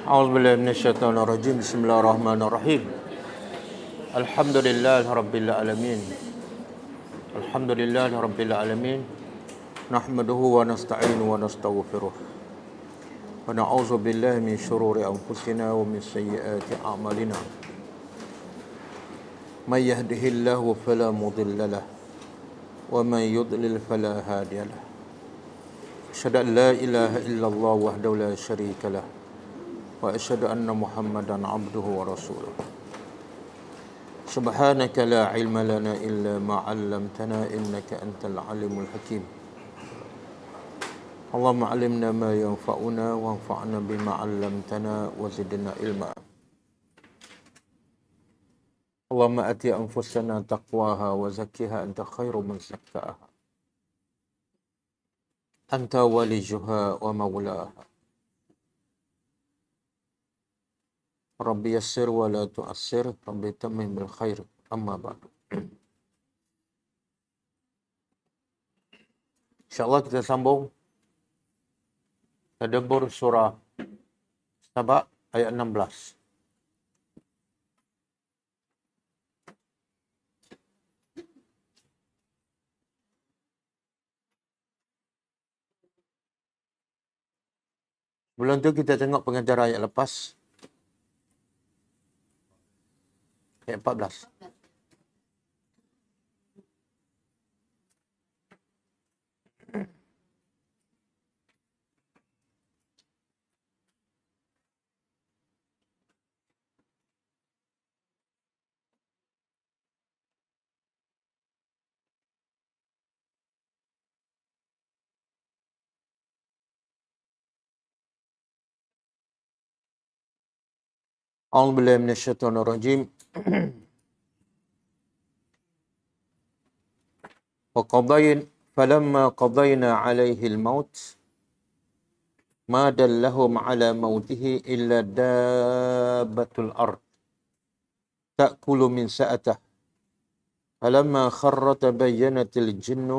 A'udzubillahi minasyaitonirrajim. Bismillahirrahmanirrahim. Alhamdulillahirabbil alamin. Alhamdulillahirabbil alamin. Nahmaduhu wa nasta'inu wa nastaghfiruh. Wa na'udzu billahi min syururi anfusina wa min sayyiati a'malina. May yahdihillahu fala mudilla lahu wa may yudlil fala hadiya lahu. Asyhadu an la ilaha illallah wahdahu la syarika lahu wa asyhadu anna Muhammadan abduhu wa rasuluh. Subhanaka la ilma lana illa ma 'allamtana innaka antal alimul hakim. Allahumma 'allimna ma yanfa'una wanfa'na bima 'allamtana wa zidna ilma. Allahumma ati anfusana taqwaha wa zakkiha anta khairu man zakkaha. Anta waliyuha wa maulaha. Rabbi yassir wa la tu'assir, Rabbi tammim bil khair, amma ba'du. InsyaAllah kita sambung tadabbur surah Saba ayat 16. Sebelum tu kita tengok pengajaran ayat lepas. Ayat 14. A'udzubillahi minasyaitonirrajim. فلما قضينا عليه الموت ما دلهم على موته إلا دابة الأرض تأكل من سأته فلما خر تبينت الجن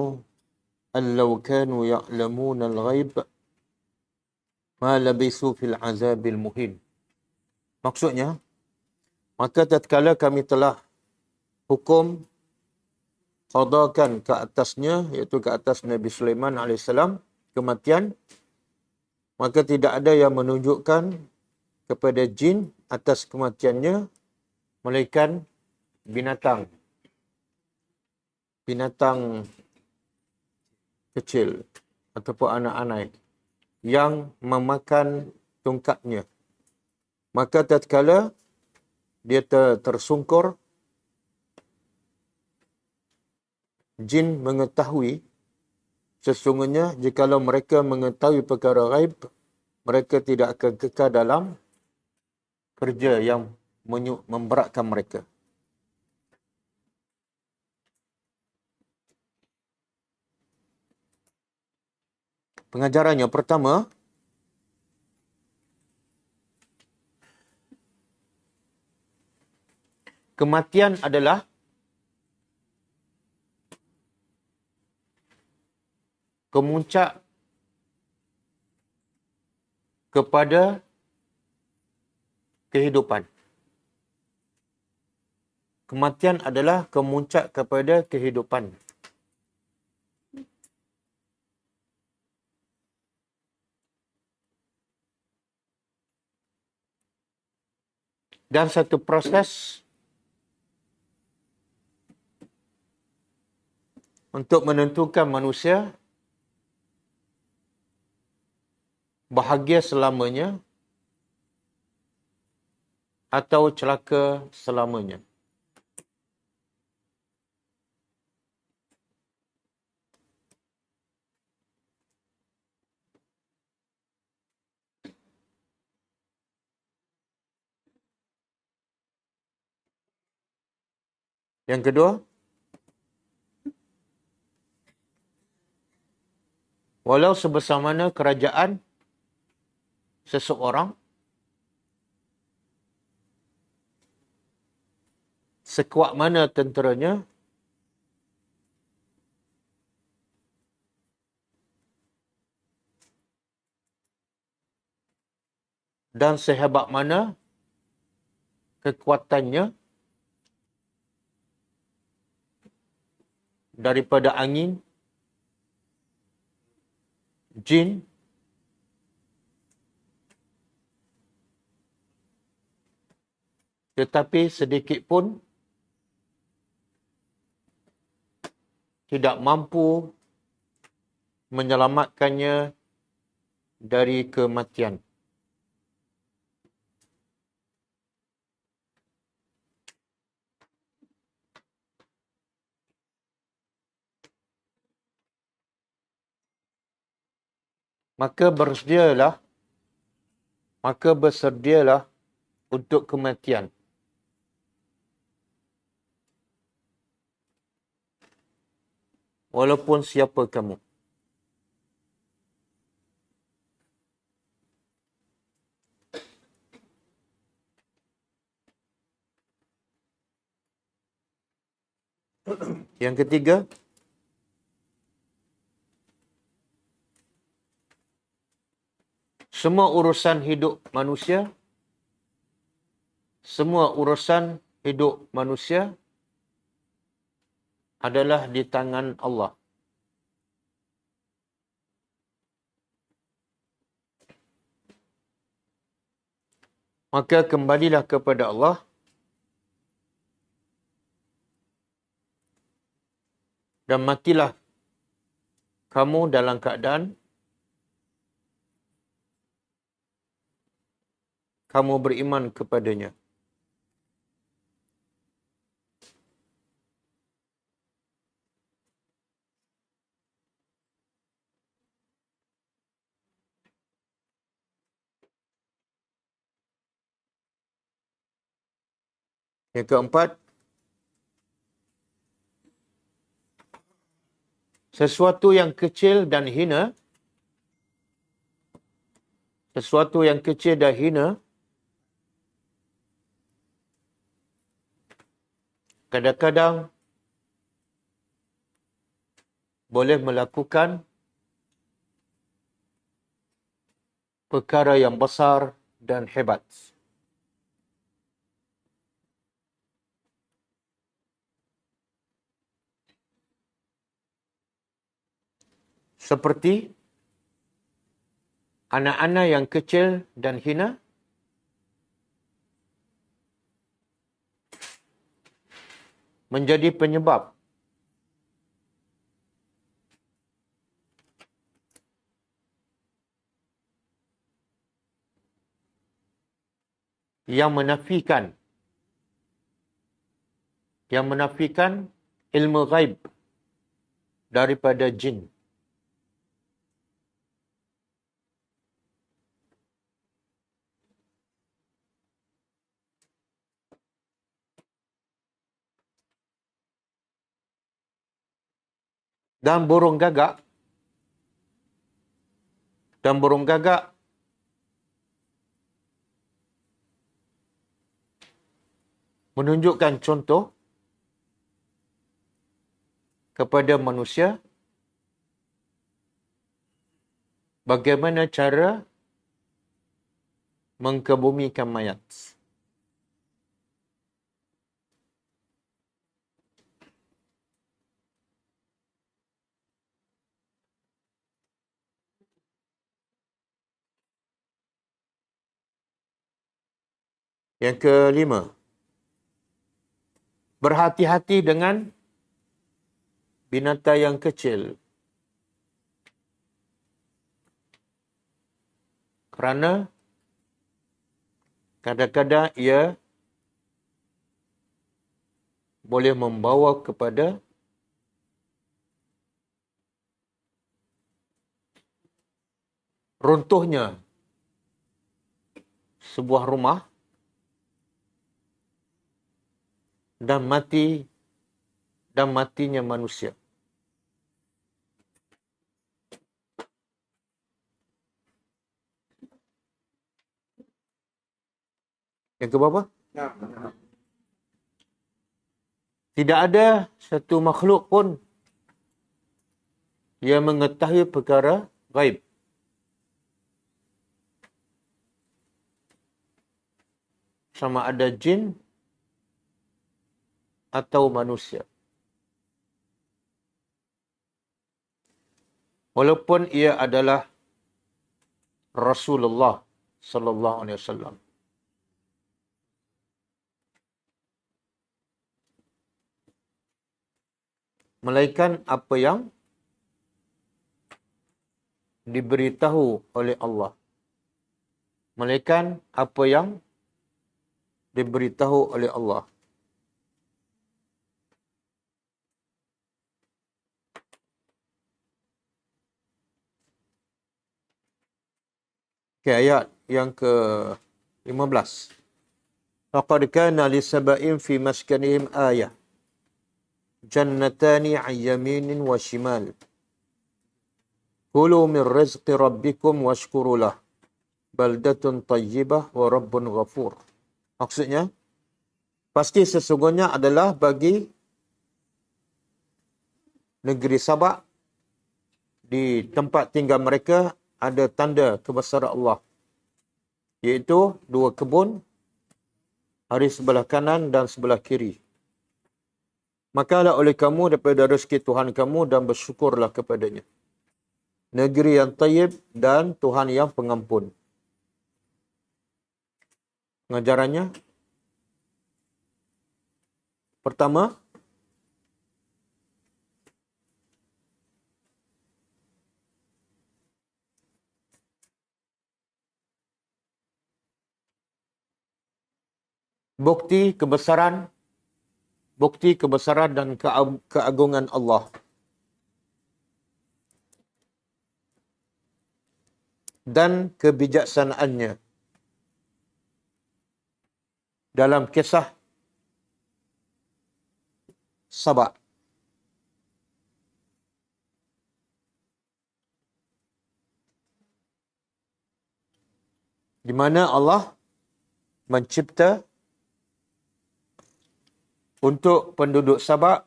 أن لو كانوا يعلمون الغيب ما لبثوا في العذاب المهين. Maksudnya, maka tatkala kami telah hukum qadakan ke atasnya, iaitu ke atas Nabi Sulaiman AS, kematian, maka tidak ada yang menunjukkan kepada jin atas kematiannya, melainkan binatang kecil ataupun anak-anak yang memakan tungkatnya. Maka tatkala dia tersungkur, jin mengetahui sesungguhnya jikalau mereka mengetahui perkara ghaib, mereka tidak akan kekal dalam kerja yang memberatkan mereka. Pengajarannya pertama, kematian adalah kemuncak kepada kehidupan. Kematian adalah kemuncak kepada kehidupan. Dan satu proses untuk menentukan manusia bahagia selamanya atau celaka selamanya. Yang kedua, walau sebesar mana kerajaan seseorang, sekuat mana tenteranya, dan sehebat mana kekuatannya daripada angin, jin, tetapi sedikit pun tidak mampu menyelamatkannya dari kematian. Maka bersedialah untuk kematian. Walaupun siapa kamu. Yang ketiga, semua urusan hidup manusia adalah di tangan Allah. Maka kembalilah kepada Allah dan matilah kamu dalam keadaan kamu beriman kepadanya. Yang keempat, sesuatu yang kecil dan hina kadang-kadang boleh melakukan perkara yang besar dan hebat. Seperti anak-anak yang kecil dan hina menjadi penyebab yang menafikan ilmu ghaib daripada jin. Dan burung gagak menunjukkan contoh kepada manusia bagaimana cara mengkebumikan mayat. Yang kelima, berhati-hati dengan binatang yang kecil. Kerana kadang-kadang ia boleh membawa kepada runtuhnya sebuah rumah dan matinya manusia. Yang keberapa? Tidak ada satu makhluk pun yang mengetahui perkara gaib. sama ada jin atau manusia. Walaupun ia adalah Rasulullah sallallahu alaihi wasallam. Melainkan apa yang diberitahu oleh Allah. Melainkan apa yang diberitahu oleh Allah. Okay, ayat yang ke-15. Laqad kana li sab'in fi maskanihim ayah. Jannatani 'an yaminin wa shimal. Kulu min rizqi rabbikum washkuru lah. Baldatun tayyibah wa rabbun ghafur. Maksudnya, pasti sesungguhnya adalah bagi negeri Sabak di tempat tinggal mereka ada tanda kebesaran Allah, iaitu 2 kebun, hari sebelah kanan dan sebelah kiri. Makalah oleh kamu daripada rezeki Tuhan kamu dan bersyukurlah kepadanya. Negeri yang tayyib dan Tuhan yang pengampun. Pengajarannya, pertama, bukti kebesaran dan keagungan Allah. Dan kebijaksanaannya. Dalam kisah Sabak. Di mana Allah mencipta untuk penduduk Sabak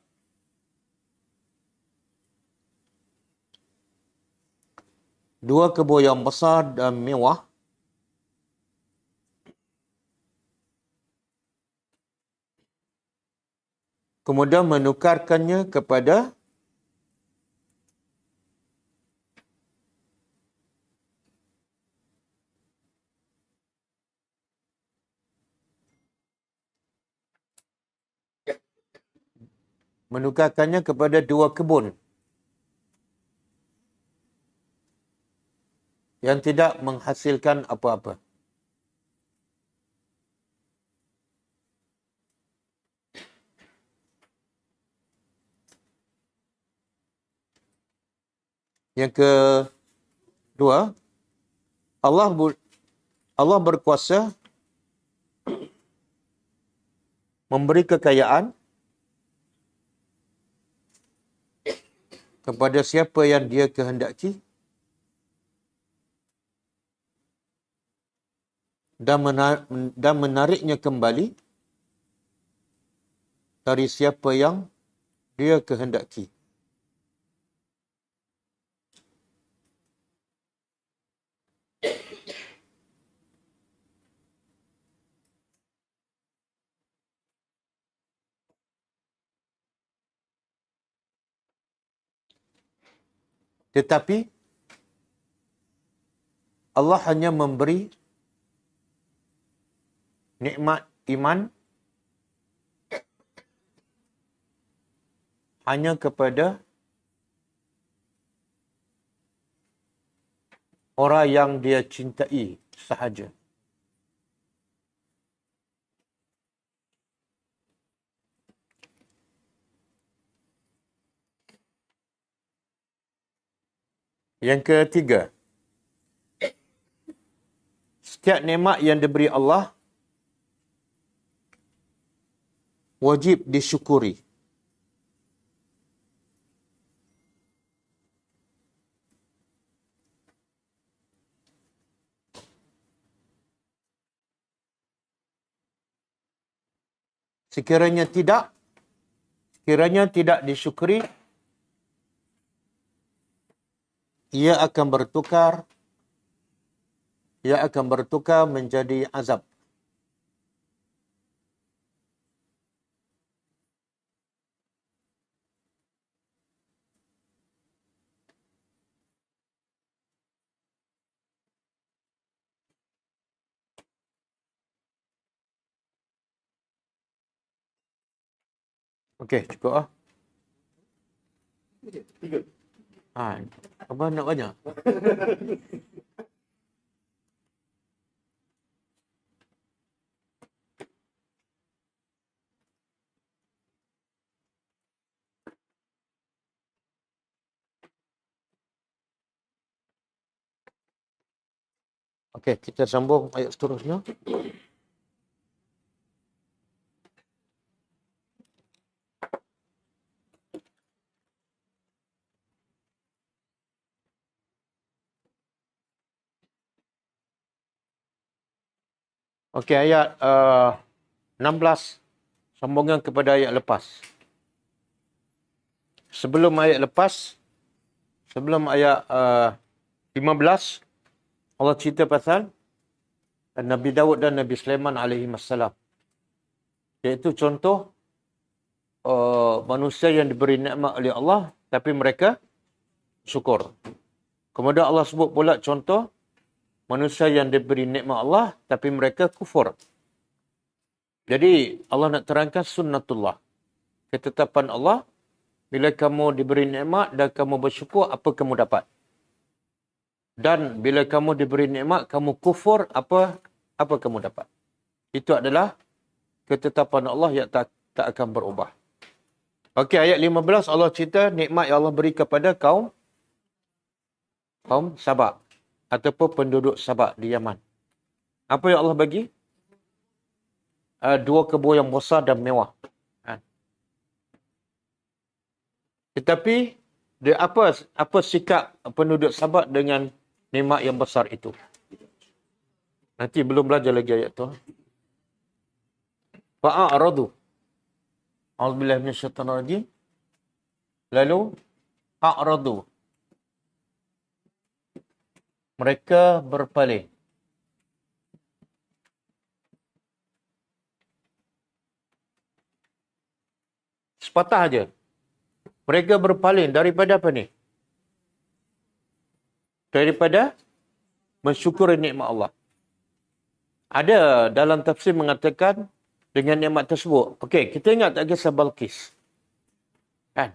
dua kebun yang besar dan mewah, kemudian menukarkannya kepada dua kebun yang tidak menghasilkan apa-apa. Yang kedua, Allah berkuasa memberi kekayaan kepada siapa yang dia kehendaki dan menariknya kembali dari siapa yang dia kehendaki. Tetapi Allah hanya memberi nikmat iman hanya kepada orang yang dia cintai sahaja. Yang ketiga, setiap nikmat yang diberi Allah wajib disyukuri. Sekiranya tidak disyukuri, ia akan bertukar menjadi azab. Okey, cukup ah. Abang nak banyak? Okey, kita sambung ayat seterusnya. Okey, ayat 16. Sambungan kepada ayat lepas. Sebelum ayat lepas, sebelum ayat 15, Allah cerita pasal Nabi Daud dan Nabi Sulaiman alaihi wassalam. Iaitu contoh manusia yang diberi nikmat oleh Allah, tapi mereka syukur. Kemudian Allah sebut pula contoh manusia yang diberi nikmat Allah, tapi mereka kufur. Jadi Allah nak terangkan sunnatullah. Ketetapan Allah, bila kamu diberi nikmat dan kamu bersyukur, apa kamu dapat? Dan bila kamu diberi nikmat, kamu kufur, apa kamu dapat? Itu adalah ketetapan Allah yang tak akan berubah. Okey, ayat 15 Allah cerita nikmat yang Allah beri kepada kaum Sabak ataupun penduduk Sabak di Yaman. Apa yang Allah bagi? Dua kebun yang besar dan mewah. Tetapi dia apa sikap penduduk Sabak dengan nikmat yang besar itu? Nanti belum belajar lagi ayat tu. Fa'aradu. A'udzubillahi minasyaitanir rajim. Lalu a'radu. Mereka berpaling. Sepatah aja. Mereka berpaling daripada apa ni? Daripada mensyukuri nikmat Allah. Ada dalam tafsir mengatakan dengan nikmat tersebut. Okey, kita ingat tak kisah Balqis? Kan?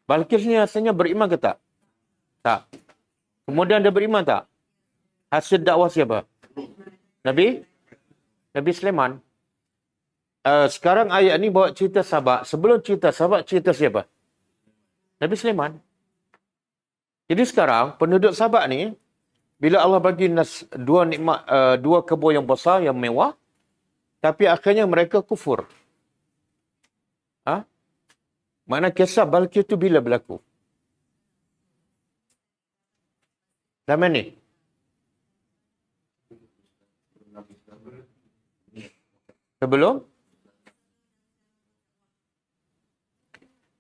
Balqis ni asalnya beriman ke tak? Tak. Kemudian dia beriman tak? Hasil dakwah siapa? Nabi Sulaiman. Sekarang ayat ni bawa cerita Sabak. Sebelum cerita Sabak, cerita siapa? Nabi Sulaiman. Jadi sekarang, penduduk Sabak ni, bila Allah bagi dua nikmat, dua kebun yang besar, yang mewah, tapi akhirnya mereka kufur. Mana kisah Balqis itu bila berlaku? Zaman ni? Sebelum?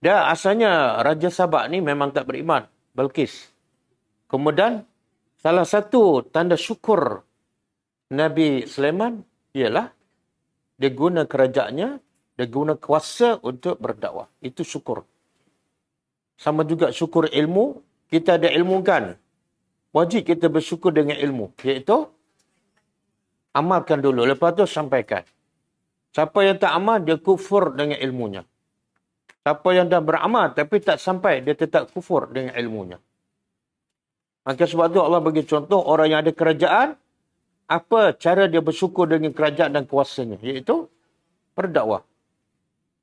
Dia asalnya Raja Sabak ni memang tak beriman. Balqis. Kemudian, salah satu tanda syukur Nabi Sulaiman ialah dia guna kerajaannya, dia guna kuasa untuk berdakwah. Itu syukur. Sama juga syukur ilmu. Kita ada ilmu kan? Wajib kita bersyukur dengan ilmu. Iaitu, amalkan dulu. Lepas tu sampaikan. Siapa yang tak amal, dia kufur dengan ilmunya. Siapa yang dah beramal tapi tak sampai, dia tetap kufur dengan ilmunya. Maka sebab tu Allah bagi contoh orang yang ada kerajaan, apa cara dia bersyukur dengan kerajaan dan kuasanya, iaitu berdakwah.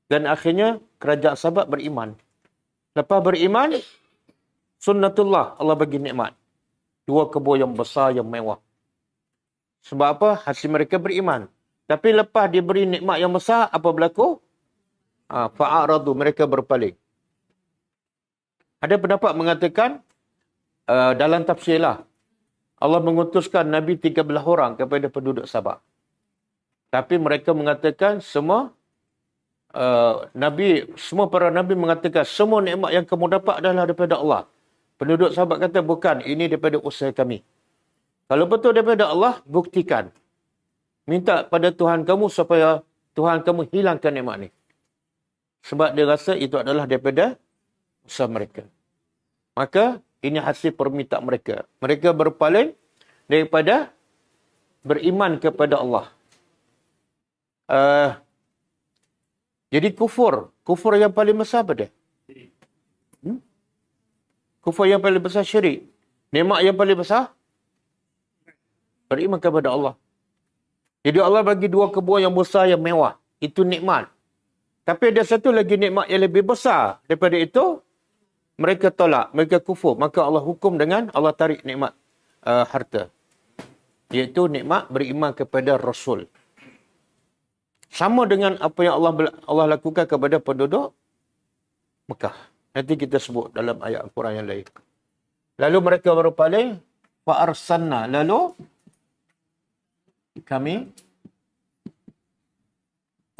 Dan akhirnya kerajaan Sabak beriman. Lepas beriman, sunnatullah Allah bagi nikmat. Dua kebun yang besar, yang mewah. Sebab apa? Hasil mereka beriman. Tapi lepas diberi nikmat yang besar, apa berlaku? Fa'aradu, mereka berpaling. Ada pendapat mengatakan, dalam tafsir lah, Allah mengutuskan Nabi 13 orang kepada penduduk Sabak. Tapi mereka mengatakan semua para Nabi mengatakan semua nikmat yang kamu dapat adalah daripada Allah. Penduduk Sabak kata bukan, ini daripada usaha kami. Kalau betul daripada Allah, buktikan. Minta pada Tuhan kamu supaya Tuhan kamu hilangkan nikmat ni. Sebab dia rasa itu adalah daripada usaha mereka. Maka ini hasil permintaan mereka. Mereka berpaling daripada beriman kepada Allah. Jadi kufur Kufur yang paling besar apa dia? Kufur yang paling besar syirik. Nikmat yang paling besar beriman kepada Allah. Jadi Allah bagi dua kebun yang besar yang mewah. Itu nikmat. Tapi ada satu lagi nikmat yang lebih besar daripada itu. Mereka tolak. Mereka kufur. Maka Allah hukum dengan Allah tarik nikmat harta. Iaitu nikmat beriman kepada Rasul. Sama dengan apa yang Allah lakukan kepada penduduk Mekah. Nanti kita sebut dalam ayat Al-Quran yang lain. Lalu mereka berpaling. Fa'arsanna. Lalu kami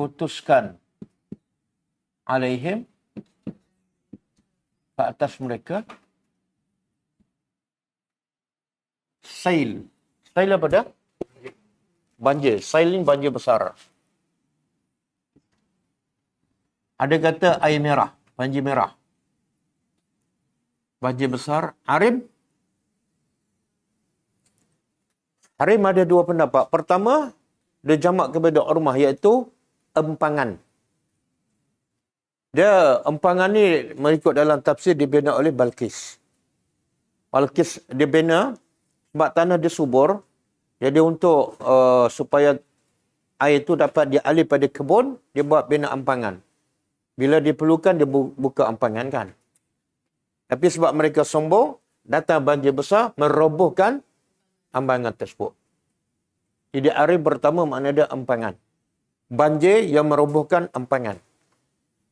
putuskan alaihim ke atas mereka sail. Sail apa dah? Banjir. Sail ni banjir besar. Ada kata air merah. Banjir merah. Banjir besar. Arim. Arim ada dua pendapat. Pertama, dia jamak kepada ormah iaitu empangan. Dia empangan ni mengikut dalam tafsir dibina oleh Balqis. Balqis dia bina sebab tanah dia subur. Jadi untuk supaya air itu dapat dialih pada kebun, dia buat bina empangan. Bila diperlukan dia buka empangan kan. Tapi sebab mereka sombong, datang banjir besar merobohkan empangan tersebut. Jadi air pertama makna dia empangan. Banjir yang merobohkan empangan.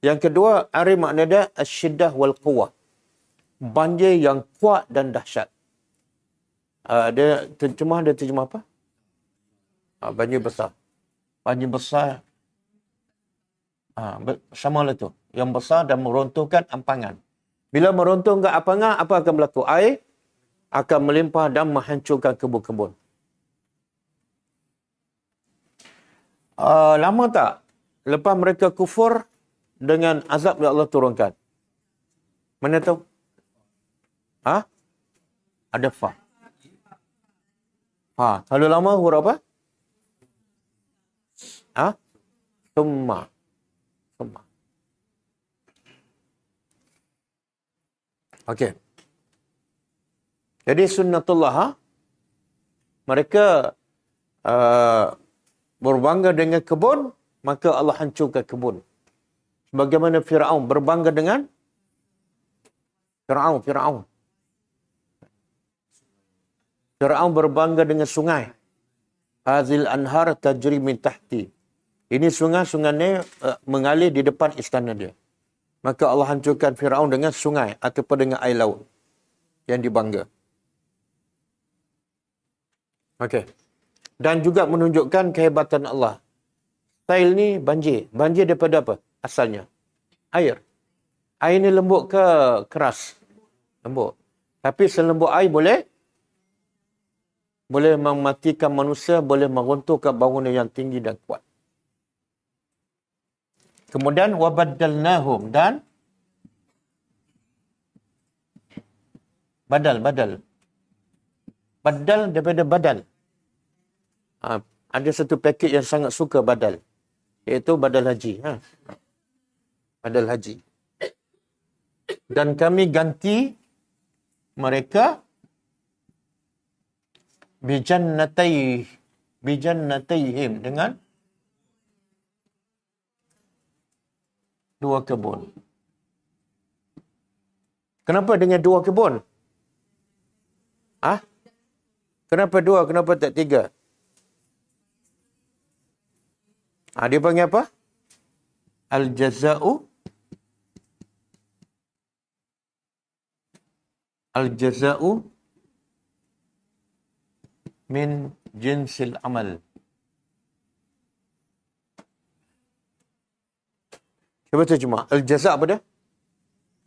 Yang kedua, air makna dia asyiddah wal quwwah. Banjir yang kuat dan dahsyat. Dia terjemah apa? Banjir besar. Banjir besar. Sama lah tu. Yang besar dan meruntuhkan empangan. Bila meruntuhkan empangan, apa akan berlaku? Air akan melimpah dan menghancurkan kebun-kebun. Lama tak? Lepas mereka kufur, dengan azab yang Allah turunkan. Mana tahu? Ada fa. Kalau lama huruf apa? Summa. Okey. Jadi sunnatullah, mereka berbangga dengan kebun, maka Allah hancurkan kebun. Bagaimana Fir'aun berbangga dengan Fir'aun berbangga dengan sungai. Hazil anhar tajri min tahti. Ini sungai ni mengalir di depan istana dia. Maka Allah hancurkan Fir'aun dengan sungai ataupun dengan air laut yang dibangga. Okey. Dan juga menunjukkan kehebatan Allah. Sail ni banjir. Banjir daripada apa? Asalnya air. Air ni lembut ke keras? Lembut. Tapi selembut air boleh mematikan manusia, boleh meruntuhkan bangunan yang tinggi dan kuat. Kemudian wabaddalnahum dan badal daripada badal. Ada satu pakej yang sangat suka badal, iaitu badal haji. Badal haji. Dan kami ganti mereka bijannatayhim dengan dua kebun. Kenapa dengan dua kebun? Kenapa dua? Kenapa tak tiga? Dia panggil apa? Al-jaza'u min jinsil amal. Cuba terjemah. Al-jaza' apa dia?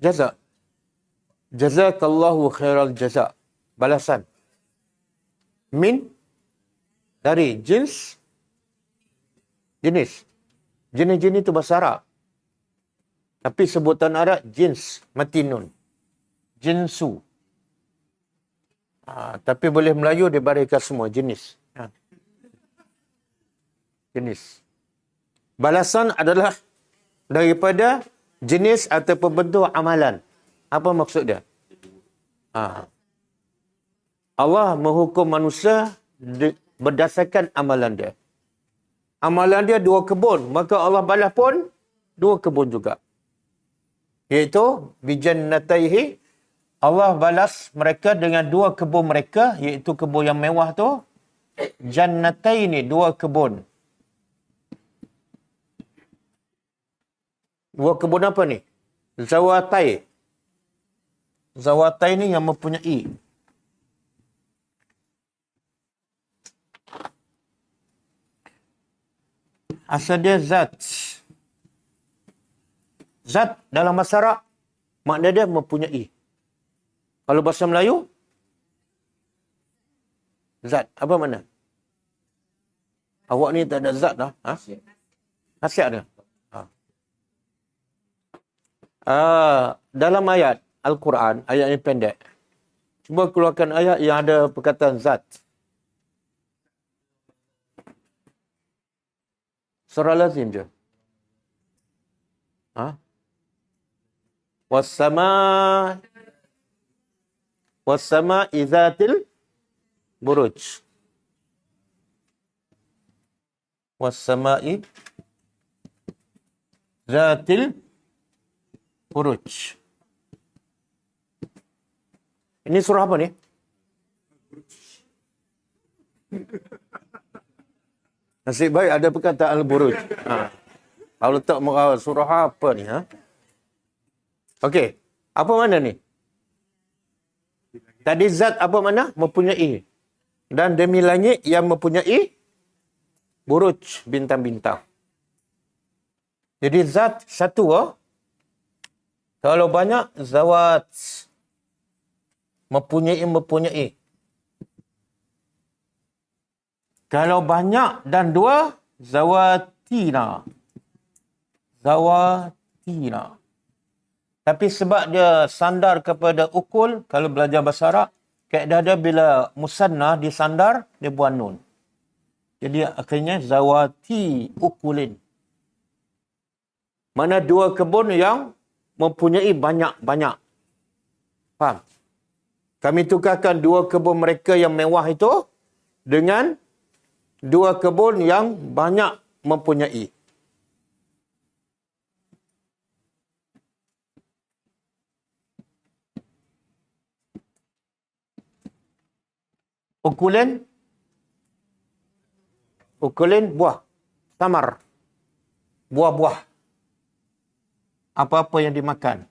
Jaza'. Jazakallahu khairal jaza'. Balasan. Min dari jenis. Jenis-jenis itu bahasa Arab. Tapi sebutan Arab jins, mati nun. Jinsu. Tapi boleh Melayu dia bariskan semua jenis. Jenis. Balasan adalah daripada jenis ataupun bentuk amalan. Apa maksud dia? Allah menghukum manusia berdasarkan amalan dia. Amalan dia 2 kebun, maka Allah balas pun 2 kebun juga. Iaitu bijannataihi, Allah balas mereka dengan 2 kebun mereka, iaitu kebun yang mewah tu. Jannataini, 2 kebun. 2 kebun apa ni? Zawatai. Zawatai ni yang mempunyai. Asal dia zat. Zat dalam bahasa Arab, makna dia mempunyai. Kalau bahasa Melayu, zat. Apa makna? Awak ni tak ada zat dah. Khasiat dia. Dalam ayat Al-Quran, ayat yang pendek, cuba keluarkan ayat yang ada perkataan zat. Surah lazim je. Was-sama'i zatil buruj. Was-sama'i zatil buruj. Ini surah apa ni? Nasib baik ada perkataan Al-Buruj. Kalau letak surah apa ni? Okey. Apa mana ni? Tadi zat apa mana? Mempunyai. Dan demi langit yang mempunyai buruj, bintang-bintang. Jadi zat satu. Kalau banyak, zawat. Mempunyai. Kalau banyak dan 2, zawatina. Zawatina. Tapi sebab dia sandar kepada ukul, kalau belajar bahasa Arab, kaedah dia bila musanna disandar, dia buat nun. Jadi akhirnya zawati ukulin. Mana 2 kebun yang mempunyai banyak-banyak. Faham? Kami tukarkan 2 kebun mereka yang mewah itu dengan 2 kebun yang banyak mempunyai. Ukulin buah. Tamar. Buah-buah. Apa-apa yang dimakan.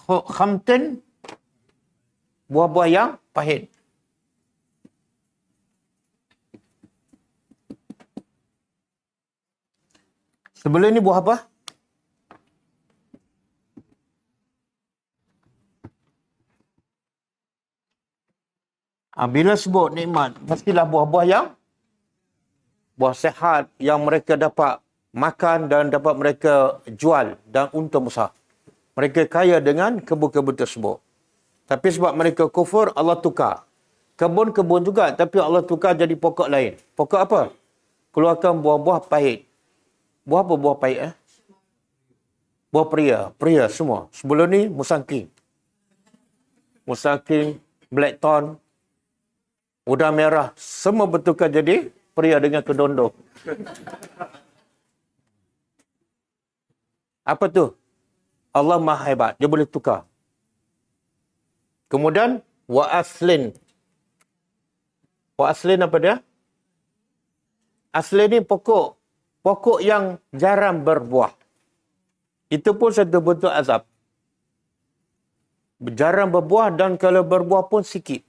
Khamtin, buah-buah yang pahit. Sebelum ni buah apa? Bila sebut nikmat, pastilah buah-buah yang buah sehat yang mereka dapat makan dan dapat mereka jual dan untung besar. Mereka kaya dengan kebun-kebun tersebut. Tapi sebab mereka kufur, Allah tukar. Kebun-kebun juga, tapi Allah tukar jadi pokok lain. Pokok apa? Keluarkan buah-buah pahit. Buah apa buah pahit? Buah pria. Pria semua. Sebelum ni, musangking. Musangking, blackthorn, udang merah. Semua bertukar jadi pria dengan kedondong. Apa tu? Allah Maha Hebat. Dia boleh tukar. Kemudian, wa aslin. Wa aslin apa dia? Aslin ni pokok. Pokok yang jarang berbuah. Itu pun satu bentuk azab. Jarang berbuah dan kalau berbuah pun sikit.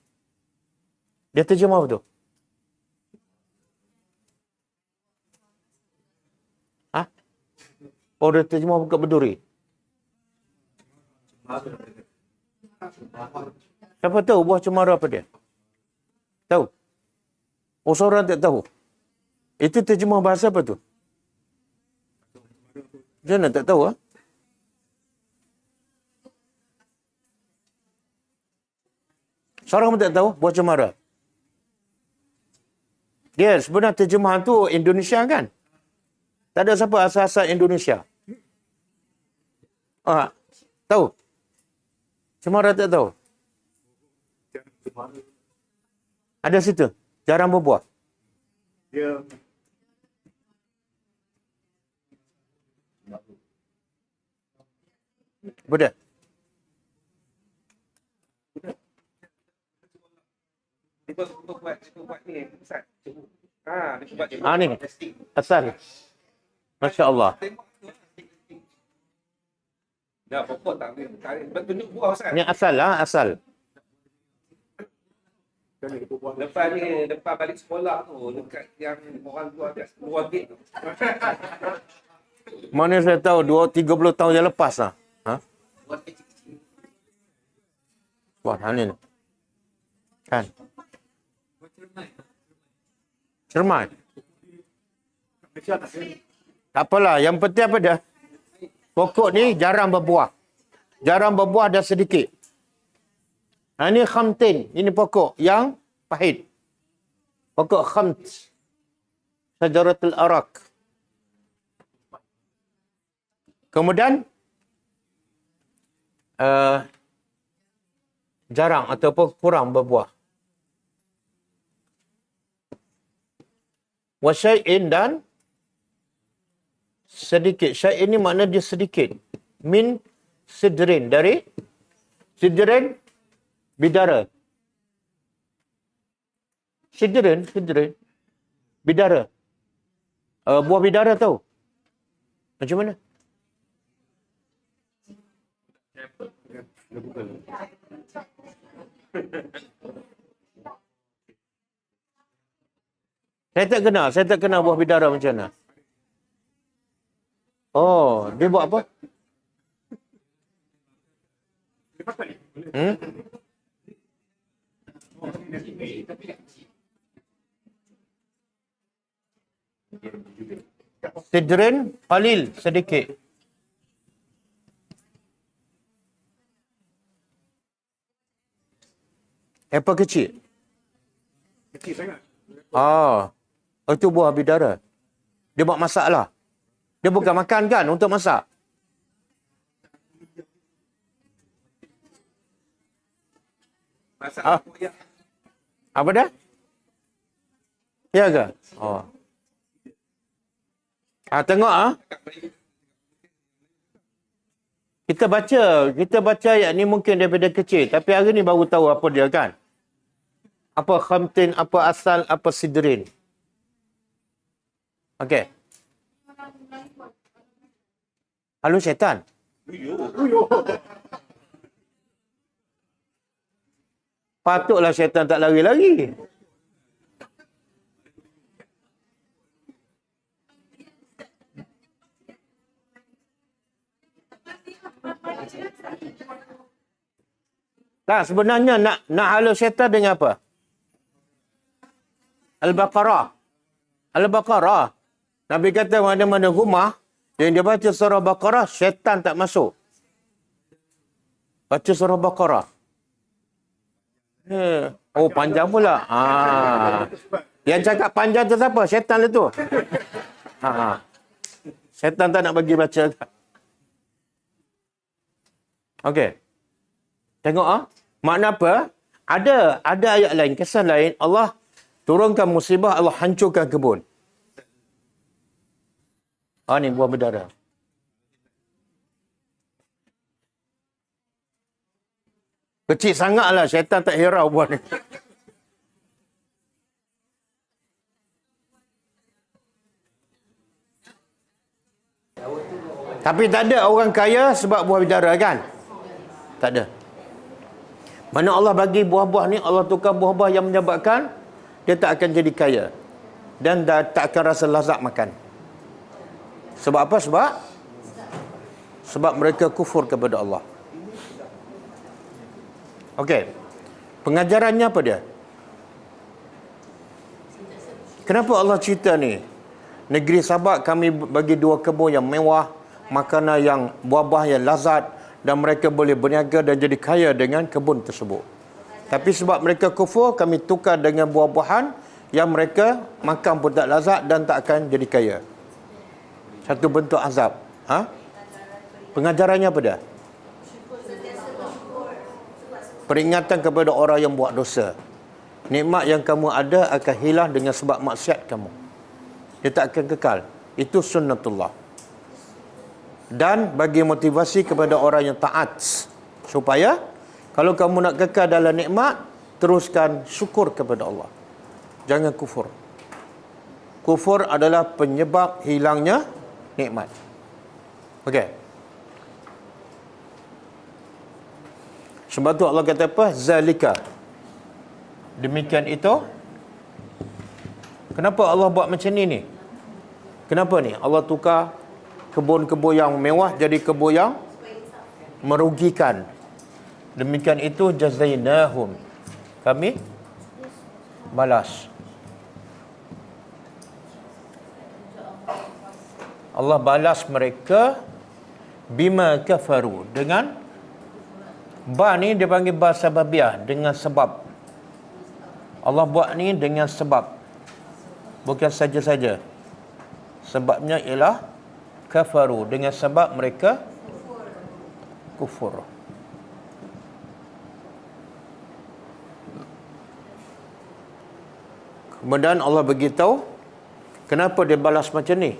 Dia terjemah apa tu? Oh, dia terjemah buka berduri. Siapa tahu buah cemara apa dia? Tahu? Oh, seorang tak tahu. Itu terjemah bahasa apa tu? Jangan tak tahu Seorang pun tak tahu buah cemara. Dia sebenarnya terjemahan tu Indonesia kan? Tak ada siapa asal-asal Indonesia. Tahu? Cemara tak tahu? Ada situ. Jarang berbuah. Dia Betul? dia buat ni Ustaz. Dia buat Ni. Asal. Masya Allah. Dah pokok tak boleh tarik. Tunjuk buah Ustaz. Ini asal lah, asal. Lepas ni, lepas balik sekolah tu, dekat yang orang tua dia, luar gate tu. Mana saya tahu 30 tahun yang lepas lah. Luar gate kecil. Wah, ni. Kan? Cermat. Tak apalah, yang penting apa dia? Pokok ni jarang berbuah. Jarang berbuah dan sedikit. Ini khamtin. Ini pokok yang pahit. Pokok khamt. Sajaratul arak. Kemudian, jarang ataupun kurang berbuah. Wasyai'in dan sedikit. Syai' ini makna dia sedikit. Min sidrin. Dari sidrin bidara. Sidrin. Bidara. Buah bidara tahu? Macam mana? Saya tak kenal buah bidara macam mana. Oh, dia buat apa? Sidrin qalil, sedikit. Apple kecil. Kecil sangat. Itu buah bidara. Dia buat masak lah. Dia bukan makan kan untuk masak. Masak ya. Apa dah? Ya ke? Tengok Kita baca ayat ni mungkin daripada kecil. Tapi hari ni baru tahu apa dia kan. Apa khamtin, apa asal, apa sidrin. Okey. Halo syaitan. Patutlah syaitan tak lari-lari. Tak, sebenarnya nak halau syaitan dengan apa? Al-Baqarah. Al-Baqarah. Nabi kata mana-mana rumah yang dia baca surah Baqarah, syaitan tak masuk. Baca surah Baqarah. Oh, panjang pula. Yang cakap panjang tu siapa? Syaitan lah tu. Syaitan tak nak bagi baca. Okey. Tengok makna apa? Ada ayat lain, kisah lain, Allah turunkan musibah, Allah hancurkan kebun. Ni buah bidara. Kecil sangatlah, syaitan tak hirau buah ni. Tapi tak ada orang kaya sebab buah bidara kan? Tak ada. Mana Allah bagi buah-buah ni, Allah tukar buah-buah yang menyebabkan dia tak akan jadi kaya. Dan tak akan rasa lazat makan. Sebab apa? Sebab mereka kufur kepada Allah. Okey. Pengajarannya apa dia? Kenapa Allah cerita ni? Negeri Sabak kami bagi 2 kebun yang mewah, makanan yang buah-buah yang lazat, dan mereka boleh berniaga dan jadi kaya dengan kebun tersebut. Tapi sebab mereka kufur, kami tukar dengan buah-buahan yang mereka makan pun tak lazat dan tak akan jadi kaya. Satu bentuk azab. Ha? Pengajarannya apa dia? Peringatan kepada orang yang buat dosa. Nikmat yang kamu ada akan hilang dengan sebab maksiat kamu. Dia tak akan kekal. Itu sunnatullah. Dan bagi motivasi kepada orang yang taat. Supaya kalau kamu nak kekal dalam nikmat, teruskan syukur kepada Allah. Jangan kufur. Kufur adalah penyebab hilangnya nikmat. Okey. Sebab tu Allah kata apa? Zalika. Demikian itu. Kenapa Allah buat macam ni? Kenapa ni? Allah tukar kebun-kebun yang mewah jadi kebun yang merugikan. Demikian itu jazainahum. Kami balas. Allah balas mereka bima kafaru, dengan ba ni dia panggil ba sababiah, dengan sebab. Allah buat ni dengan sebab. Bukan saja-saja. Sebabnya ialah kafaru, dengan sebab mereka kufur. Kemudian Allah beritahu kenapa dia balas macam ni.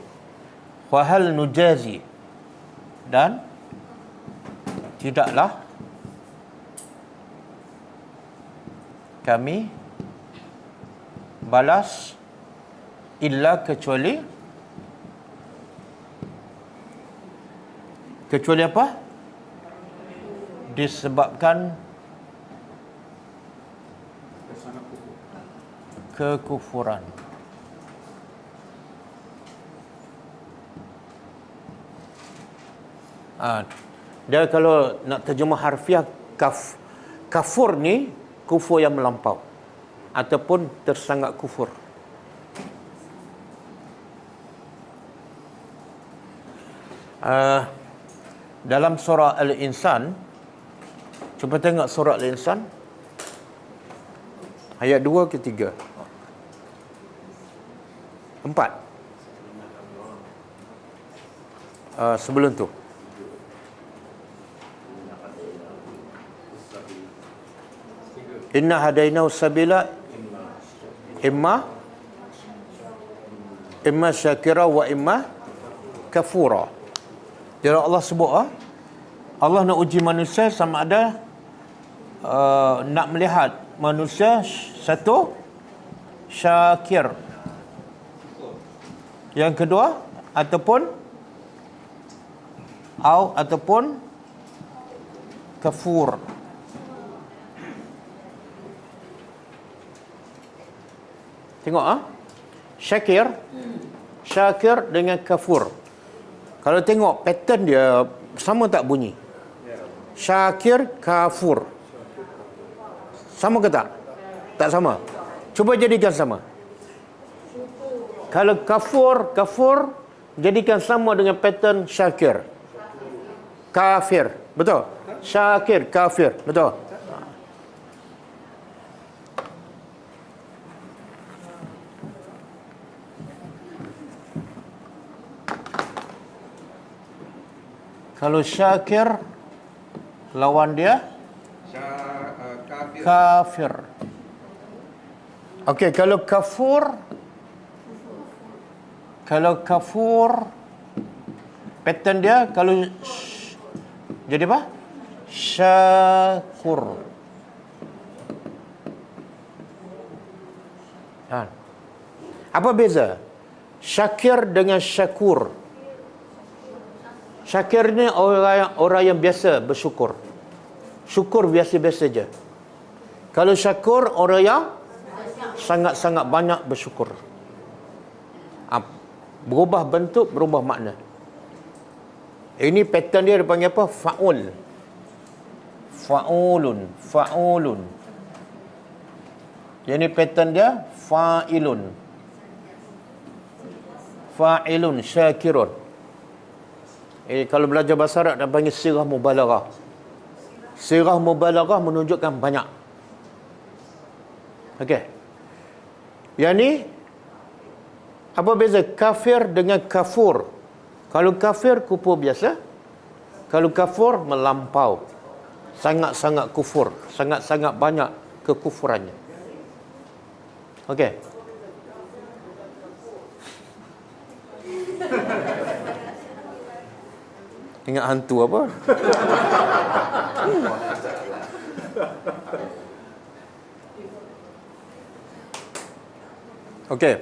Wahal nujazi, dan tidaklah kami balas illa kecuali apa? Disebabkan kekufuran. Dia kalau nak terjemah harfiah, kafur ni kufur yang melampau ataupun tersangat kufur. Dalam surah Al-Insan, cuba tengok surah Al-Insan ayat 2 ke 3. 4. Sebelum tu. Inna hadainahu sabila imma syakira wa imma kafura. Jadi Allah sebut Allah nak uji manusia sama ada nak melihat manusia satu syakir, yang kedua ataupun kafur. Tengok Syakir dengan kafur. Kalau tengok pattern dia sama tak bunyi? Syakir, kafur. Sama ke tak? Tak sama. Cuba jadikan sama. Kalau kafur jadikan sama dengan pattern syakir. Kafir. Betul? Syakir, kafir. Betul? Kalau syakir, lawan dia kafir. Okey, kalau kafur pattern dia kalau jadi apa? Syakur. Apa beza syakir dengan syakur? Syakir ni orang yang biasa bersyukur. Syukur biasa-biasa je. Kalau syakur, orang yang sangat-sangat banyak bersyukur. Berubah bentuk, berubah makna. Ini pattern dia dipanggil apa? Fa'ul. Fa'ulun. Yang ni pattern dia fa'ilun. Syakirun. Kalau belajar bahasa Arab dia panggil sirah mubalaghah. Sirah mubalaghah menunjukkan banyak. Okey. Yang ni apa beza kafir dengan kafur? Kalau kafir, kufur biasa. Kalau kafur, melampau. Sangat-sangat kufur. Sangat-sangat banyak kekufurannya. Okey. Ingat hantu apa? Okey.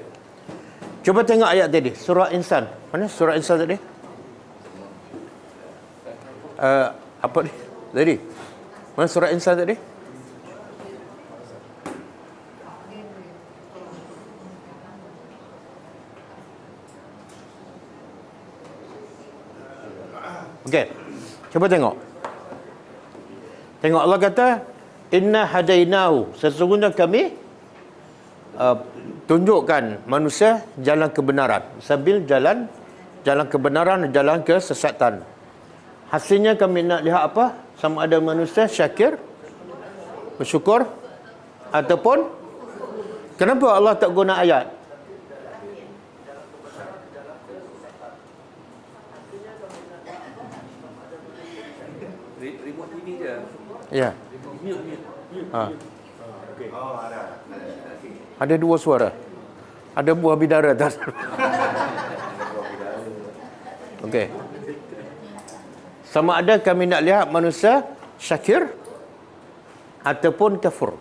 Cuba tengok ayat tadi, surah Insan. Mana surah Insan tadi? Apa ni? Tadi. Mana surah Insan tadi? Okey. Cuba tengok. Tengok Allah kata, "Inna hadainahu." Sesungguhnya kami tunjukkan manusia jalan kebenaran. Sabil jalan kebenaran, jalan kesesatan. Hasilnya kami nak lihat apa? Sama ada manusia syakir, bersyukur, ataupun kenapa Allah tak guna ayat? Remote TV je. Ya. Mute. Ha. Ada dua suara. Ada buah bidara atas. Okey. Sama ada kami nak lihat manusia syakir ataupun kafur.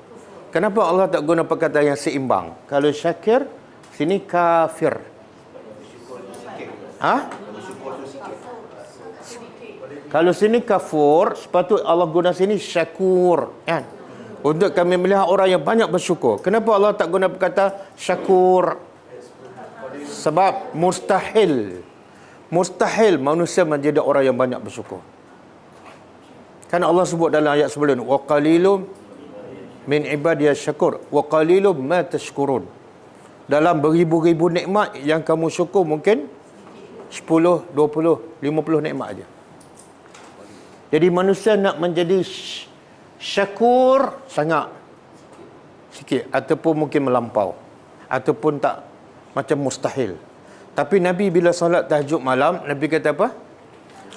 Kenapa Allah tak guna perkataan yang seimbang? Kalau syakir, sini kafir. Ha? Kalau sini kafur, sepatut Allah guna sini syakur, kan? Untuk kami melihat orang yang banyak bersyukur. Kenapa Allah tak guna perkataan syakur? Sebab mustahil manusia menjadi orang yang banyak bersyukur. Kan Allah sebut dalam ayat sebelum, wa qalilum min ibadiyas syakur wa qalilum ma tashkurun. Dalam beribu-ribu nikmat yang kamu syukur mungkin 10, 20, 50 nikmat aja. Jadi manusia nak menjadi syakur sangat sikit ataupun mungkin melampau ataupun tak, macam mustahil. Tapi Nabi bila solat tahajud malam, Nabi kata apa?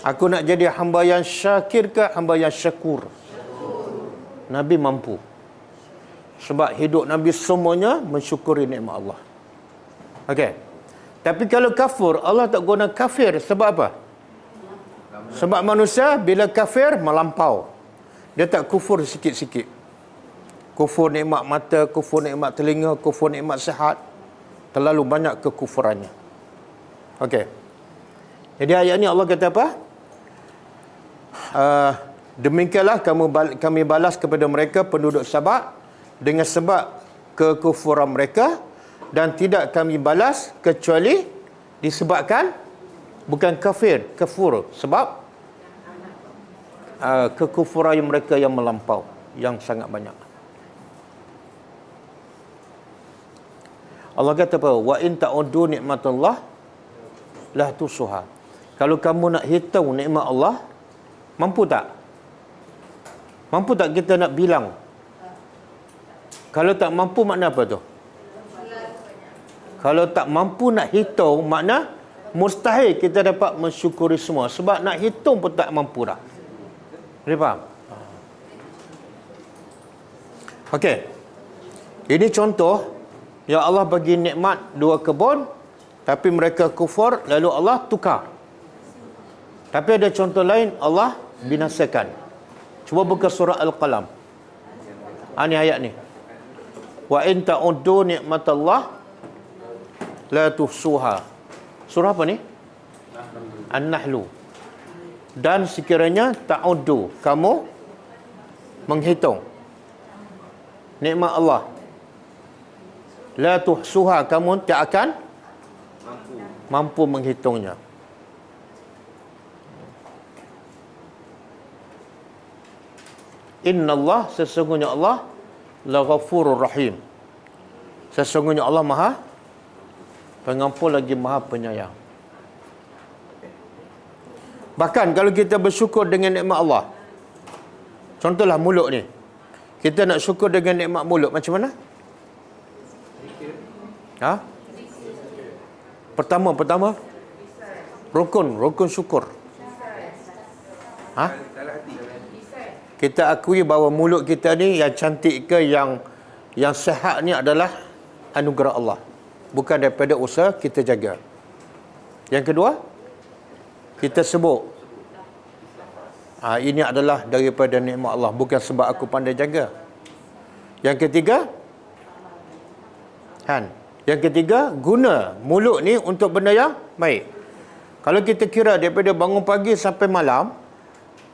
Aku nak jadi hamba yang syakir ke hamba yang syakur? Nabi mampu. Sebab hidup Nabi semuanya mensyukuri nikmat Allah. Okey. Tapi kalau kafir, Allah tak guna kafir sebab apa? Sebab manusia bila kafir melampau. Dia tak kufur sikit-sikit. Kufur nikmat mata, kufur nikmat telinga, kufur nikmat sihat. Terlalu banyak kekufurannya. Okey. Jadi ayat ni Allah kata apa? Demikianlah kami balas kepada mereka penduduk Sabak dengan sebab kekufuran mereka, dan tidak kami balas kecuali disebabkan bukan kafur sebab kekufuran mereka yang melampau, yang sangat banyak. Allah kata apa? Wa in ta'uddu nikmatullah la tusuha. Kalau kamu nak hitung nikmat Allah, mampu tak? Mampu tak kita nak bilang? Kalau tak mampu makna apa tu? Kalau tak mampu nak hitung, makna mustahil kita dapat mensyukuri semua. Sebab nak hitung pun tak mampu dah. Boleh faham? Okey. Ini contoh yang Allah bagi nikmat dua kebun, tapi mereka kufur, lalu Allah tukar. Tapi ada contoh lain, Allah binasakan. Cuba buka surah Al-Qalam. Ini ayat ni. Wa in ta'uddu nikmatallah la tuhsuha. Surah apa ni? An-Nahlu. Dan sekiranya ta'uddu, kamu menghitung nikmat Allah, la tuhsuha, kamu tak akan mampu menghitungnya. Innallah, sesungguhnya Allah Laghafurur Rahim. Sesungguhnya Allah Maha Pengampun lagi Maha Penyayang. Bahkan kalau kita bersyukur dengan nikmat Allah, contohlah mulut ni, kita nak syukur dengan nikmat mulut macam mana? Pertama Rukun syukur. Ha? Dalam hati. Kita akui bahawa mulut kita ni yang cantik ke yang sihat ni adalah anugerah Allah. Bukan daripada usaha kita jaga. Yang kedua, kita sebut. Ini adalah daripada nikmat Allah. Bukan sebab aku pandai jaga. Yang ketiga, guna mulut ni untuk benda yang baik. Kalau kita kira daripada bangun pagi sampai malam,